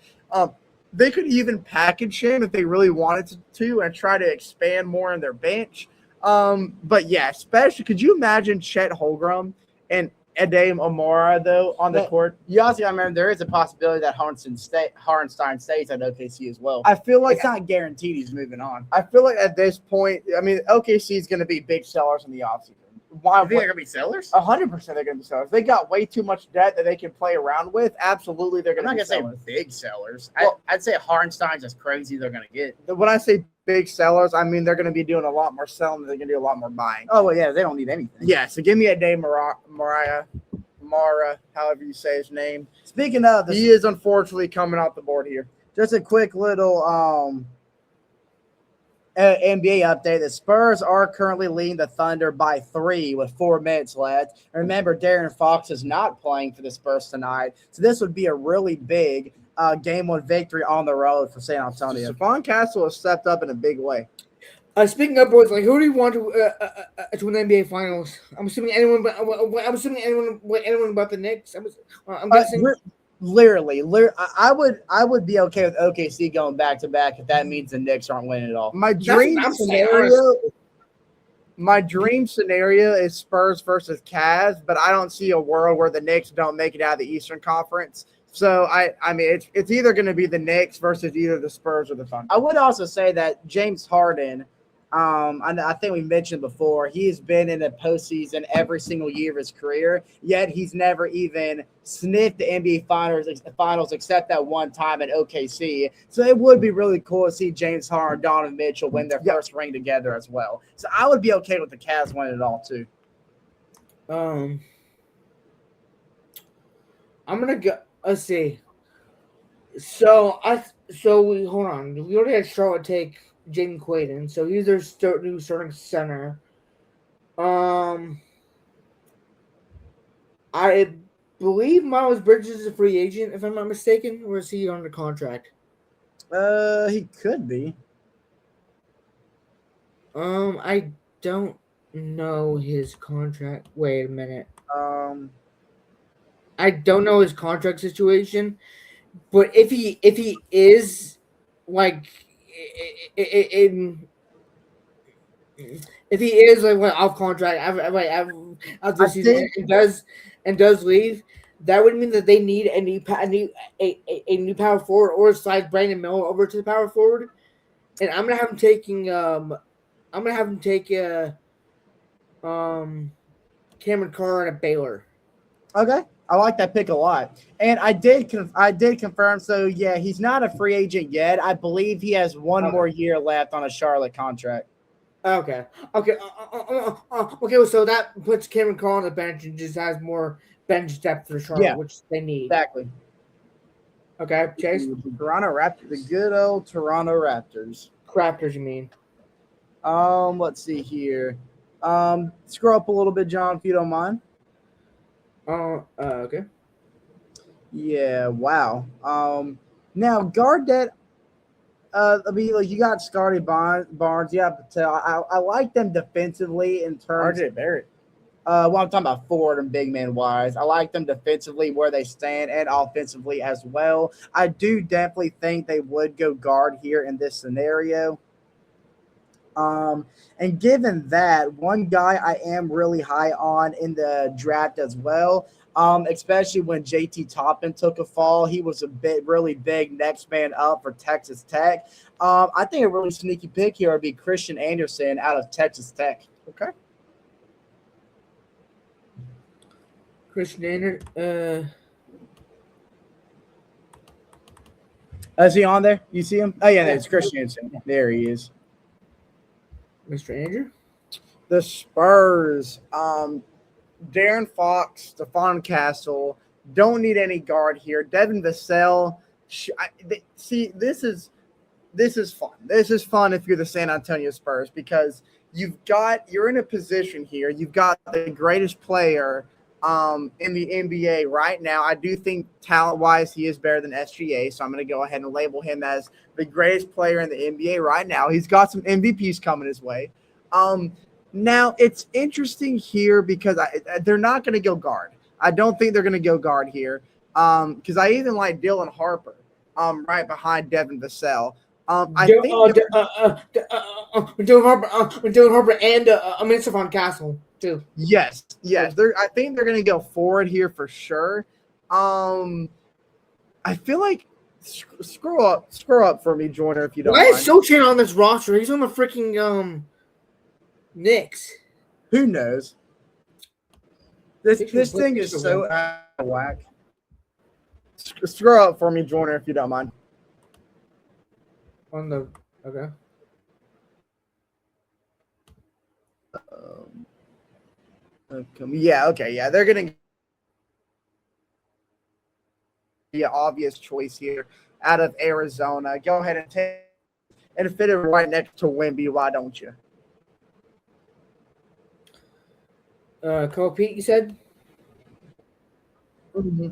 They could even package him if they really wanted to and try to expand more on their bench. But yeah, especially could you imagine Chet Holmgren and Adame Amora though on the court? You also got to remember there is a possibility that Hartenstein stays at OKC as well. I feel like It's not guaranteed he's moving on. I feel like at this point, I mean, OKC is going to be big sellers in the offseason. Why? You think they're gonna be sellers? 100% they're going to be sellers. They got way too much debt that they can play around with. Absolutely, they're I'm going to not be gonna sellers. say big sellers. Well, I'd say Hartenstein's as crazy they're gonna get. When I say big sellers, I mean they're going to be doing a lot more selling. They're going to do a lot more buying. Oh well, yeah, they don't need anything. Yeah, so give me a day, Mara, however you say his name. Speaking of, He is unfortunately coming off the board here. just a quick little NBA update. The Spurs are currently leading the Thunder by 3 with 4 minutes left. And remember, Darren Fox is not playing for the Spurs tonight, so this would be a really big game 1 victory on the road for San Antonio. Stephon Castle has stepped up in a big way. Speaking of boys, like who do you want to win the NBA Finals? I'm assuming anyone, but anyone but the Knicks. I'm guessing. Literally, I would be okay with OKC going back to back if that means the Knicks aren't winning at all. My dream scenario is Spurs versus Cavs, but I don't see a world where the Knicks don't make it out of the Eastern Conference. So I mean it's either going to be the Knicks versus either the Spurs or the Thunder. I would also say that James Harden, I think we mentioned before, he has been in the postseason every single year of his career, yet he's never even sniffed the NBA finals except that one time at OKC. So it would be really cool to see James Harden and Donovan Mitchell win their first ring together as well. So I would be okay with the Cavs winning it all too. I'm gonna go. Let's see. So we hold on. We already had Charlotte take Jaden Quaden, so he's their new starting center. I believe Miles Bridges is a free agent, if I'm not mistaken, or is he under contract? He could be. I don't know his contract. Wait a minute. I don't know his contract situation, but if he is like if he is like off contract after the season and does leave, that would mean that they need a new power forward or slide Brandon Miller over to the power forward, and I'm gonna have him taking Cameron Carr at Baylor. Okay. I like that pick a lot. And I did confirm. So, yeah, he's not a free agent yet. I believe he has one more year left on a Charlotte contract. Okay. Okay. So that puts Cameron Carr on the bench and just has more bench depth for Charlotte, which they need. Exactly. Okay, Chase. The Toronto Raptors, the good old Toronto Raptors. Raptors, you mean? Let's see here. Scroll up a little bit, John, if you don't mind. Okay. Yeah, wow. Now guard that. I mean, like you got Scotty Barnes. Yeah, Patel. I like them defensively in terms. RJ Barrett. Well, I'm talking about forward and big man wise. I like them defensively where they stand and offensively as well. I do definitely think they would go guard here in this scenario. And given that, one guy I am really high on in the draft as well, especially when JT Toppin took a fall, he was a bit really big next man up for Texas Tech. I think a really sneaky pick here would be Christian Anderson out of Texas Tech. Okay. Christian Anderson. Is he on there? You see him? Oh yeah, it's Christian Anderson. There he is. Mr. Andrew. The Spurs, Darren Fox, Stephon Castle, don't need any guard here. Devin Vassell. See, this is fun. This is fun if you're the San Antonio Spurs because you're in a position here. You've got the greatest player in the NBA right now. I do think talent-wise he is better than SGA, so I'm going to go ahead and label him as the greatest player in the NBA right now. He's got some MVPs coming his way. Now, it's interesting here because they're not going to go guard. I don't think they're going to go guard here because I even like Dylan Harper right behind Devin Vassell. Dylan Harper and Stephon Castle too. Yes. I think they're going to go forward here for sure. I feel like scroll up for me, Joyner, if you don't Why mind. is Sochan on this roster? He's on the freaking Knicks. Who knows? This thing is so out of whack. Scroll up for me, Joyner, if you don't mind. On the okay. Yeah, they're gonna be an obvious choice here out of Arizona. Go ahead and take and fit it right next to Wemby. Why don't you? Cole Pete, you said? Mm-hmm.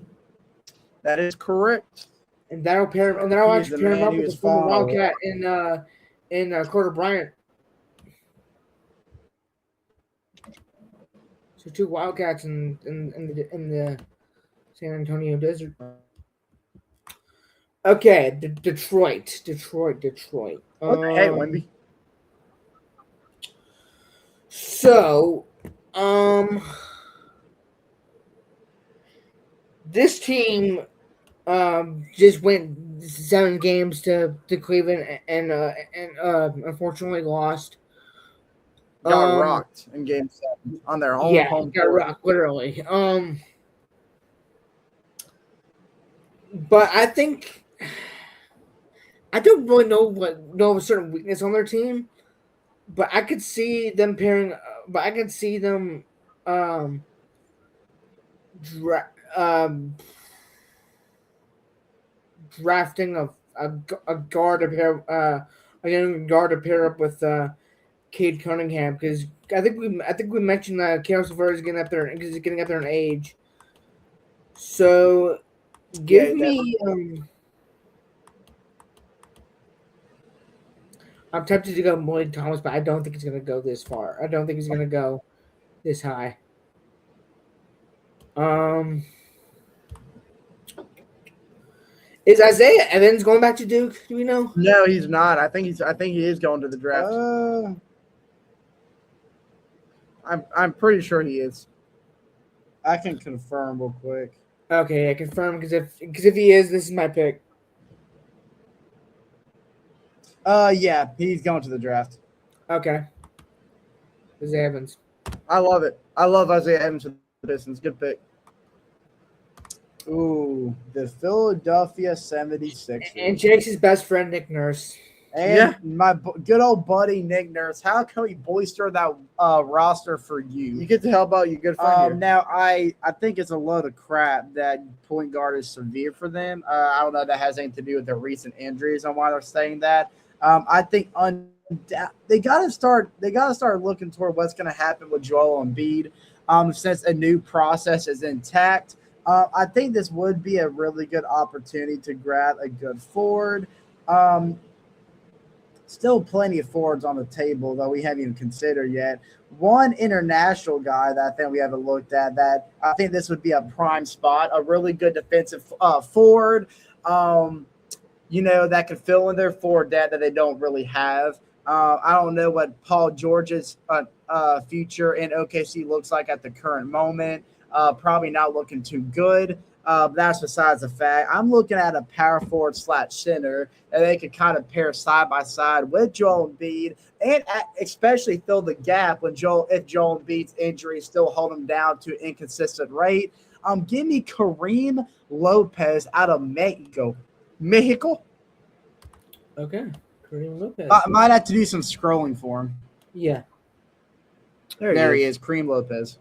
That is correct. And that'll actually pair him up with the former Wildcat in Carter Bryant. So 2 Wildcats in the San Antonio desert. Okay, Detroit. Okay, Wemby. So, this team just went 7 games to Cleveland and unfortunately lost. Got rocked in Game 7 on their own home got court. rocked literally. But I think I don't really know a certain weakness on their team, but I could see them pairing. But I could see them drafting a guard to pair a young guard to pair up with Cade Cunningham because I think we mentioned that Caris LeVert is getting up there in age. So give me. I'm tempted to go Lloyd Thomas, but I don't think he's going to go this far. I don't think he's going to go this high. Is Isaiah Evans going back to Duke? Do we know? No, he's not. I think he is going to the draft. I'm pretty sure he is. I can confirm real quick. Okay, I confirm because if he is, this is my pick. Yeah, he's going to the draft. Okay. Isaiah Evans. I love it. I love Isaiah Evans for the Pistons. Good pick. Ooh, the Philadelphia 76ers. And Jake's his best friend, Nick Nurse. Yeah. And my good old buddy Nick Nurse, how can we bolster that roster for you? You get to help out your good friend here. Now, I think it's a load of crap that point guard is severe for them. I don't know if that has anything to do with the recent injuries and why they're saying that. I think they gotta start looking toward what's going to happen with Joel Embiid. Since a new process is intact, I think this would be a really good opportunity to grab a good forward. Um, Still plenty of forwards on the table, though we haven't even considered yet. One international guy that I think we haven't looked at that I think this would be a prime spot, a really good defensive forward, that could fill in their forward depth that they don't really have. I don't know what Paul George's future in OKC looks like at the current moment. Probably not looking too good. But that's besides the fact. I'm looking at a power forward / center, and they could kind of pair side by side with Joel Embiid, and especially fill the gap if Joel Embiid's injuries still hold him down to an inconsistent rate. Give me Kareem Lopez out of Mexico. Okay. Kareem Lopez. I might have to do some scrolling for him. Yeah. There he is, Kareem Lopez.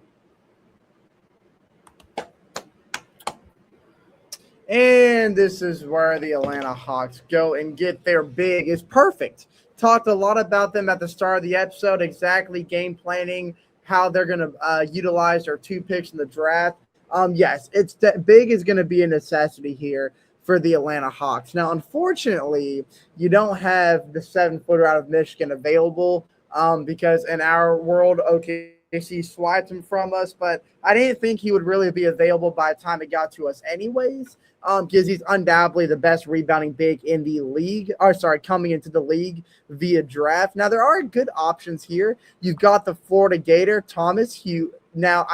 And this is where the Atlanta Hawks go and get their big. It's perfect. Talked a lot about them at the start of the episode, exactly game planning, how they're going to utilize their 2 picks in the draft. Yes, it's that big is going to be a necessity here for the Atlanta Hawks. Now, unfortunately, you don't have the 7-footer out of Michigan available because in our world, OKC swiped him from us, but I didn't think he would really be available by the time it got to us anyways. Because he's undoubtedly the best rebounding big in the league, coming into the league via draft. Now, there are good options here. You've got the Florida Gator, Thomas Hugh. Now,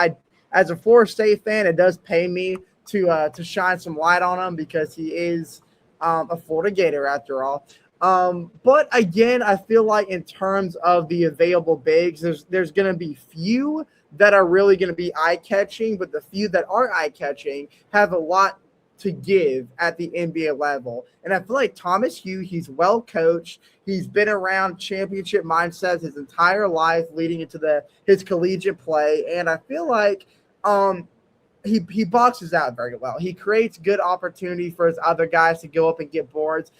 as a Florida State fan, it does pay me to shine some light on him because he is a Florida Gator after all. But again, I feel like in terms of the available bigs, there's going to be few that are really going to be eye-catching, but the few that are eye-catching have a lot to give at the NBA level. And I feel like Thomas Hugh, he's well coached. He's been around championship mindsets his entire life leading into his collegiate play. And I feel like he boxes out very well. He creates good opportunity for his other guys to go up and get boards.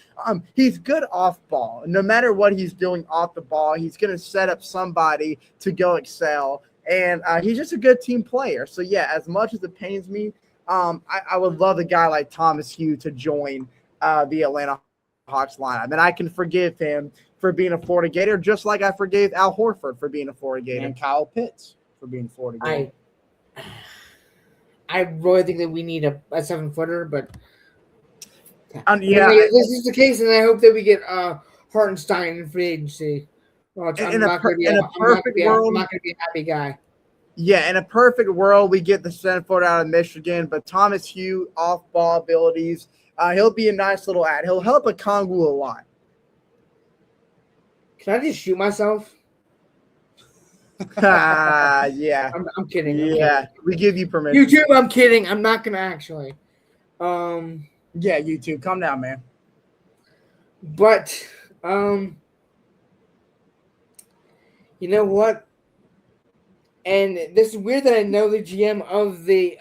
He's good off ball. No matter what he's doing off the ball, he's going to set up somebody to go excel. And he's just a good team player. So, yeah, as much as it pains me, I would love a guy like Thomas Hugh to join the Atlanta Hawks lineup. And I can forgive him for being a Florida Gator, just like I forgave Al Horford for being a Florida Gator. And Kyle Pitts for being a Florida Gator. I really think that we need a 7-footer, but yeah, if this is the case, and I hope that we get Hartenstein in free agency. Well, I'm not going to be a happy guy. Yeah, in a perfect world, we get the 7-footer out of Michigan, but Thomas Hugh, off-ball abilities, he'll be a nice little ad. He'll help a Kongu a lot. Can I just shoot myself? Yeah. I'm kidding. Yeah, we give you permission. YouTube, I'm kidding. I'm not going to actually. Yeah, YouTube, calm down, man. But, you know what? And this is weird that I know the GM of the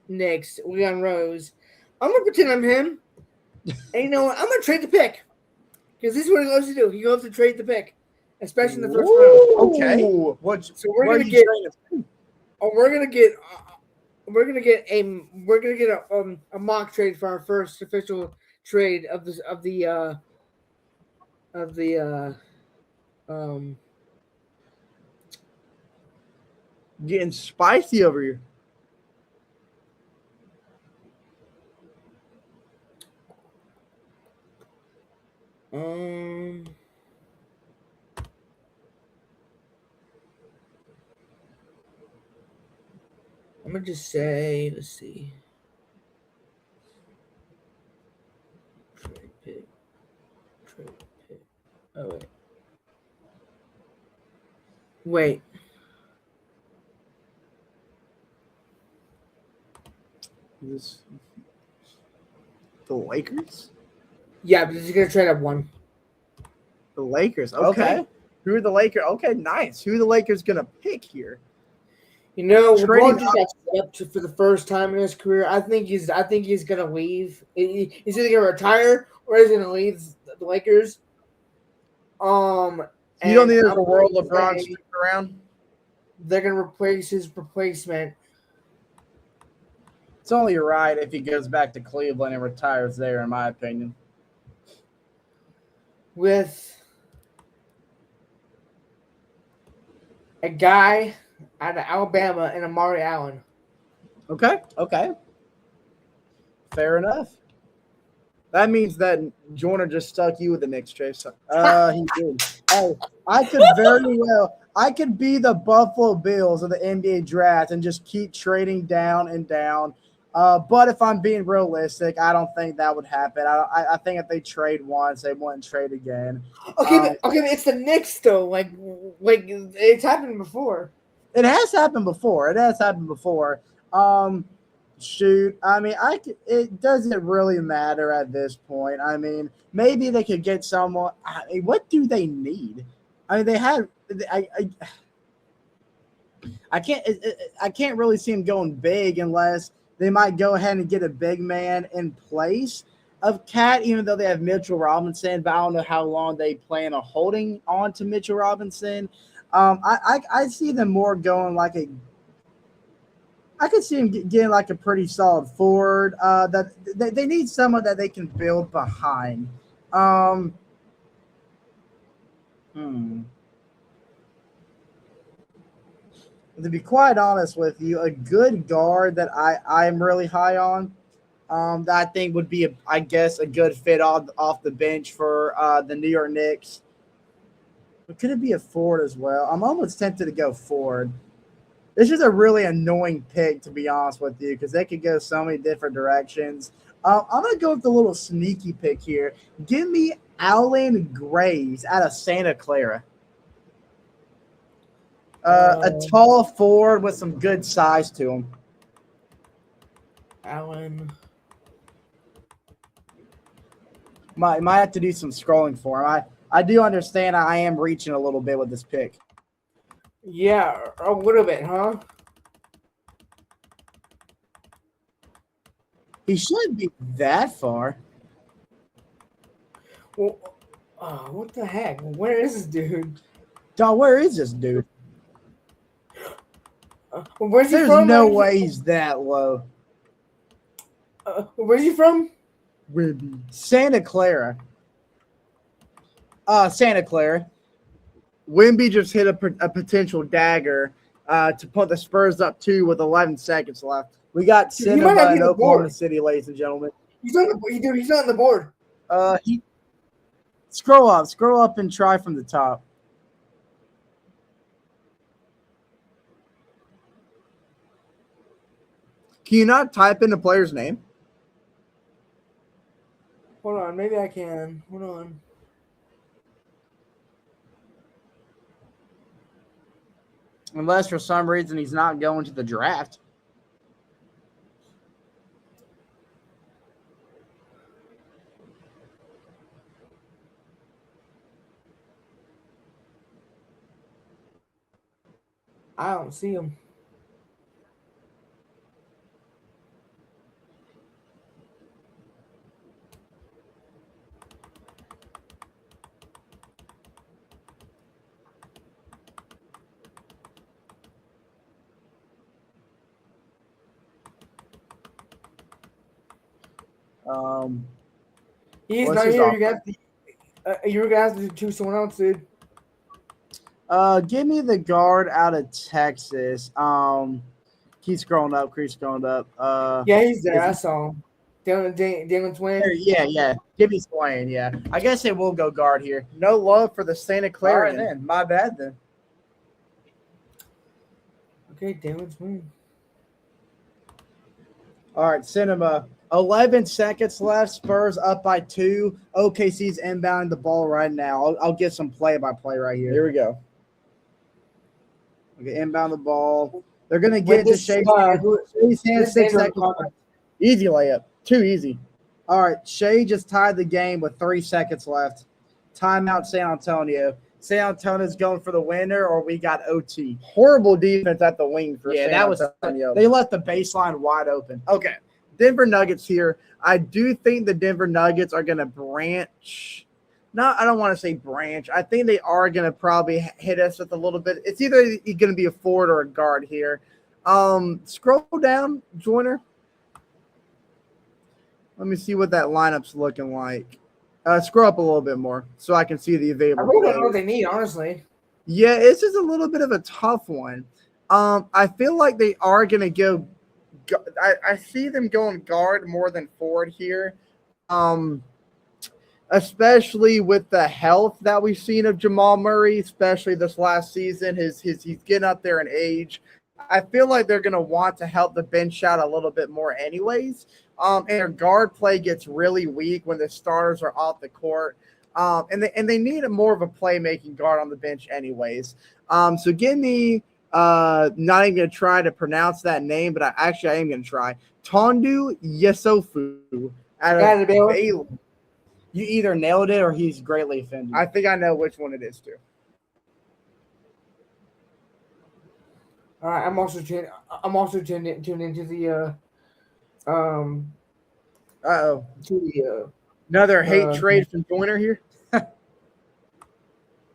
Knicks, Leon Rose. I'm gonna pretend I'm him, and you know what? I'm gonna trade the pick because this is what he loves to do. He loves to trade the pick, especially in the first round. Okay. So we're gonna get a mock trade for our first official trade of the Getting spicy over here. I'm gonna just say, let's see. Trade pick. Oh wait. The Lakers? Yeah, but he's gonna trade up one. The Lakers. Okay. Okay. Who are the Lakers? Okay, nice. Who are the Lakers gonna pick here? You know, Trading LeBron just got swept for the first time in his career. I think he's gonna leave. He's either gonna retire or he's gonna leave the Lakers. You don't And think there's I'm a world going to LeBron's say around? they're gonna replace his replacement It's only right if he goes back to Cleveland and retires there, in my opinion. with a guy out of Alabama and Amari Allen. Okay. Fair enough. That means that Jordan just stuck you with the Knicks, Chase. He did. Hey, I could be the Buffalo Bills of the NBA draft and just keep trading down and down. But if I'm being realistic, I don't think that would happen. I think if they trade once, they wouldn't trade again. Okay, but it's the Knicks though. Like it's happened before. It has happened before. Shoot, I mean, it doesn't really matter at this point. I mean, maybe they could get someone. What do they need? I mean, they had. I can't really see them going big unless they might go ahead and get a big man in place of Cat, even though they have Mitchell Robinson. But I don't know how long they plan on holding on to Mitchell Robinson. I see them more going like a. I could see him getting like a pretty solid forward. That they need someone that they can build behind. Um, To be quite honest with you, a good guard that I'm really high on. That I think would be, I guess, a good fit off the bench for the New York Knicks. But could it be a forward as well? I'm almost tempted to go forward. This is a really annoying pick, to be honest with you, because they could go so many different directions. I'm going to go with the little sneaky pick here. Give me Alan Graves out of Santa Clara. A tall forward with some good size to him. Allen. Might have to do some scrolling for him. I do understand I am reaching a little bit with this pick. Yeah, a little bit, huh? He shouldn't be that far. Well, what the heck? Where is this dude? Dog, where is this dude? Where's he There's from? no way he's that low. Where's he from? Santa Clara. Santa Clara. Wimby just hit a potential dagger to put the Spurs up 2 with 11 seconds left. We got He might not Cinema be in the Oklahoma board. City, ladies and gentlemen. He's not on the board. Scroll up and try from the top. Can you not type in the player's name? Hold on, maybe I can. Hold on. Unless for some reason he's not going to the draft. I don't see him. He's What's not his here. offer? You're gonna have to choose someone else, dude. Give me the guard out of Texas. Keep scrolling up. Yeah, he's there. I saw him. Damon Swain. Yeah. Give me Swain. Yeah, I guess it will go guard here. No love for the Santa Clara. All right, then. My bad then. Okay, Damon Swain. All right, Cinema. 11 seconds left. Spurs up by 2. OKC's inbounding the ball right now. I'll get some play-by-play right here. Here we go. Okay, inbound the ball. They're going to get to Shea. Shea's hands 6 seconds. Easy layup. Too easy. All right, Shea just tied the game with 3 seconds left. Timeout, San Antonio. San Antonio's going for the winner, or we got OT. Horrible defense at the wing for San That was Antonio. they left the baseline wide open. Okay, Denver Nuggets here. I do think the Denver Nuggets are going to branch. No, I don't want to say branch. I think they are going to probably hit us with a little bit. It's either going to be a forward or a guard here. Scroll down, Joiner. Let me see what that lineup's looking like. Scroll up a little bit more so I can see the I available really don't know what players. they need, honestly. Yeah, it's just a little bit of a tough one. I feel like they are going to go. I see them going guard more than forward here, especially with the health that we've seen of Jamal Murray, especially this last season. He's getting up there in age. I feel like they're going to want to help the bench out a little bit more, anyways. And their guard play gets really weak when the starters are off the court. And they need more of a playmaking guard on the bench, anyways. So give me. Not even going to try to pronounce that name, but I am going to try. Tondu Yesofu out of Baylor. You either nailed it or he's greatly offended. I think I know which one it is, too. All right, I'm also tuned into the Uh-oh. to the Another hate trade from Joiner here.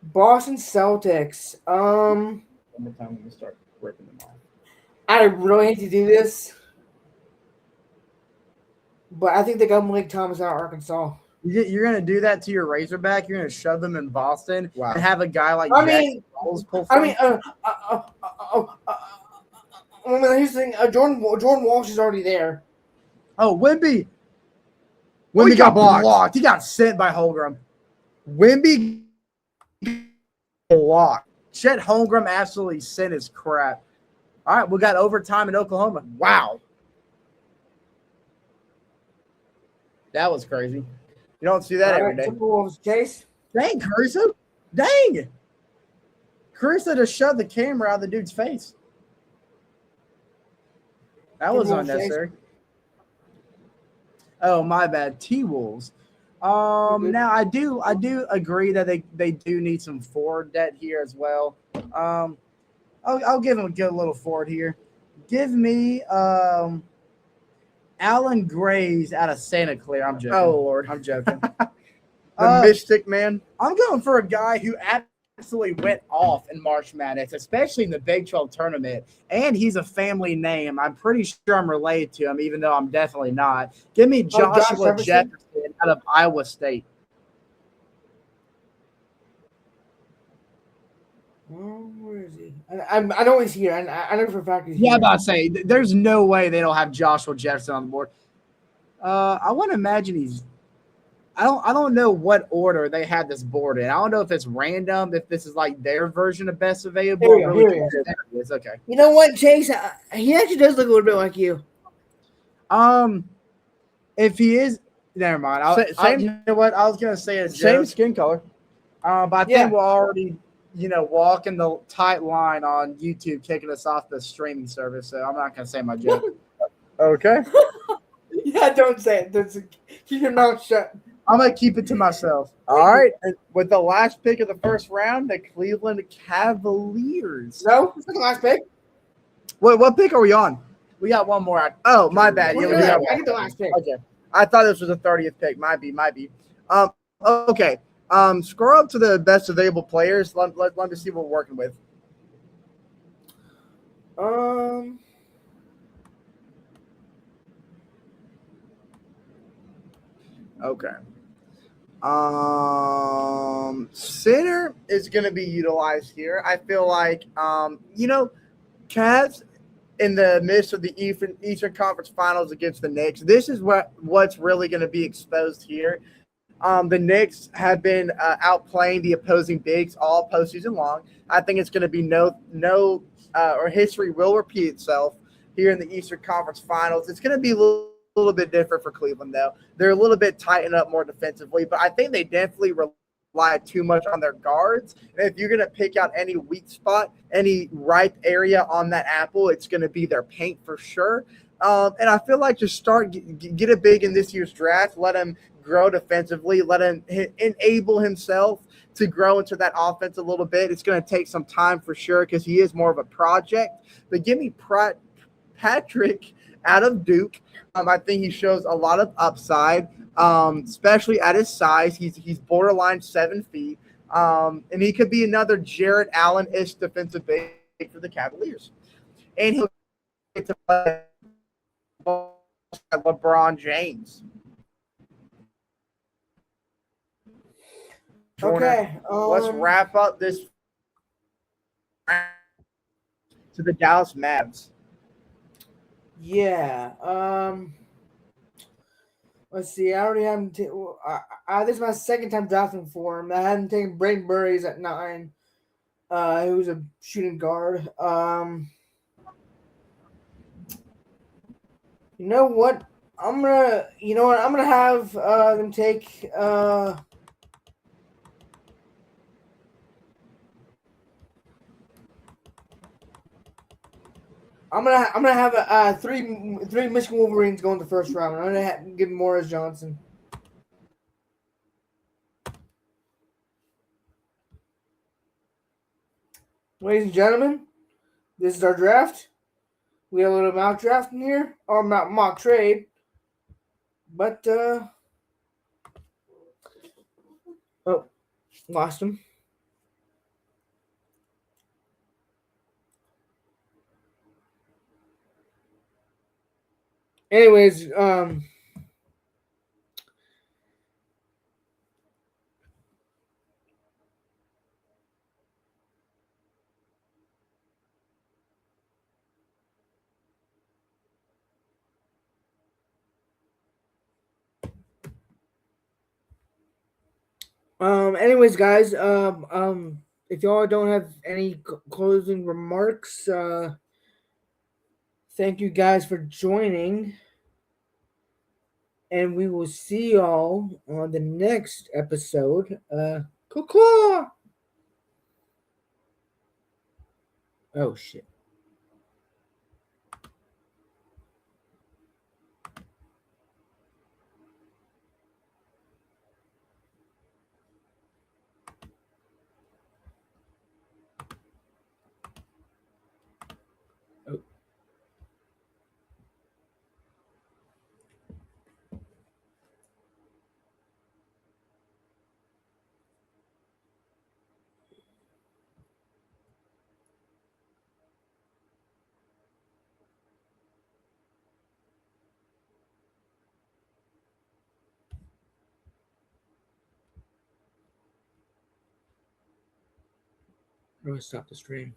Boston Celtics. One more time, I'm going to start ripping them off. I really hate to do this, but I think they got Malik Thomas out of Arkansas. You're going to do that to your Razorback? You're going to shove them in Boston Wow. and have a guy like Here's the thing. Jordan Walsh is already there. Oh, Wemby. Wemby got blocked. He got sent by Holmgren. Wemby blocked. Chet Holmgren absolutely sent his crap. All right, we got overtime in Oklahoma. Wow. That was crazy. You don't see that every day. Timberwolves case. Dang, Caruso. Dang. Caruso just shoved the camera out of the dude's face. That was unnecessary. Oh, my bad. T-Wolves. Now I do agree that they do need some forward debt here as well. I'll give them a good little forward here. Give me Alan Grays out of Santa Clara. I'm joking. Oh, Lord. I'm joking. The Mystic Man. I'm going for a guy who absolutely went off in March Madness, especially in the Big 12 tournament. And he's a family name. I'm pretty sure I'm related to him, even though I'm definitely not. Give me Joshua Jefferson out of Iowa State. Where is he? I know he's here. I know for a fact he's here. Yeah, I'm about to say, there's no way they don't have Joshua Jefferson on the board. I want to imagine he's – I don't know what order they had this board in. I don't know if it's random, if this is like their version of best available. Here it is. Okay. You know what, Chase? He actually does look a little bit like you. If he is – never mind. You know what? I was going to say a Same joke. skin color. But I think we're already – walking the tight line on YouTube, kicking us off the streaming service. So I'm not going to say my joke. Okay. Yeah, don't say it. Keep your mouth shut. I'm going to keep it to myself. All right. And with the last pick of the first round, the Cleveland Cavaliers. No, it's not the last pick. What pick are we on? We got one more. Oh, my bad. I get the last pick. Okay. I thought this was a 30th pick. Might be. Okay. Scroll up to the best available players. Let me see what we're working with. Okay. Center is going to be utilized here. I feel like, Cavs in the midst of the Eastern Conference Finals against the Knicks. This is what's really going to be exposed here. The Knicks have been outplaying the opposing bigs all postseason long. I think it's going to be or history will repeat itself here in the Eastern Conference Finals. It's going to be a little bit different for Cleveland, though. They're a little bit tightened up more defensively, but I think they definitely rely too much on their guards. And if you're going to pick out any weak spot, any ripe area on that apple, it's going to be their paint for sure. And I feel like just get it big in this year's draft. Let him grow defensively. Let him enable himself to grow into that offense a little bit. It's going to take some time for sure because he is more of a project. But give me Patrick out of Duke. I think he shows a lot of upside, especially at his size. He's borderline 7 feet, and he could be another Jared Allen-ish defensive big for the Cavaliers. And he'll get to play LeBron James. Jordan, Okay. let's wrap up this to the Dallas Mavs. Yeah. Let's see. I already haven't. This is my second time drafting for him. I hadn't taken Brayden Burries at 9. Who's a shooting guard. You know what? I'm gonna. You know what? I'm gonna have them take. I'm gonna have three Michigan Wolverines go in the first round. I'm gonna give Morris Johnson. Ladies and gentlemen, this is our draft. We have a little mock draft in here, or mock trade, but oh, lost him. Anyways, anyways, guys, if y'all don't have any closing remarks, thank you guys for joining, and we will see y'all on the next episode. Caw. Oh shit. Oh. I'm gonna stop the stream.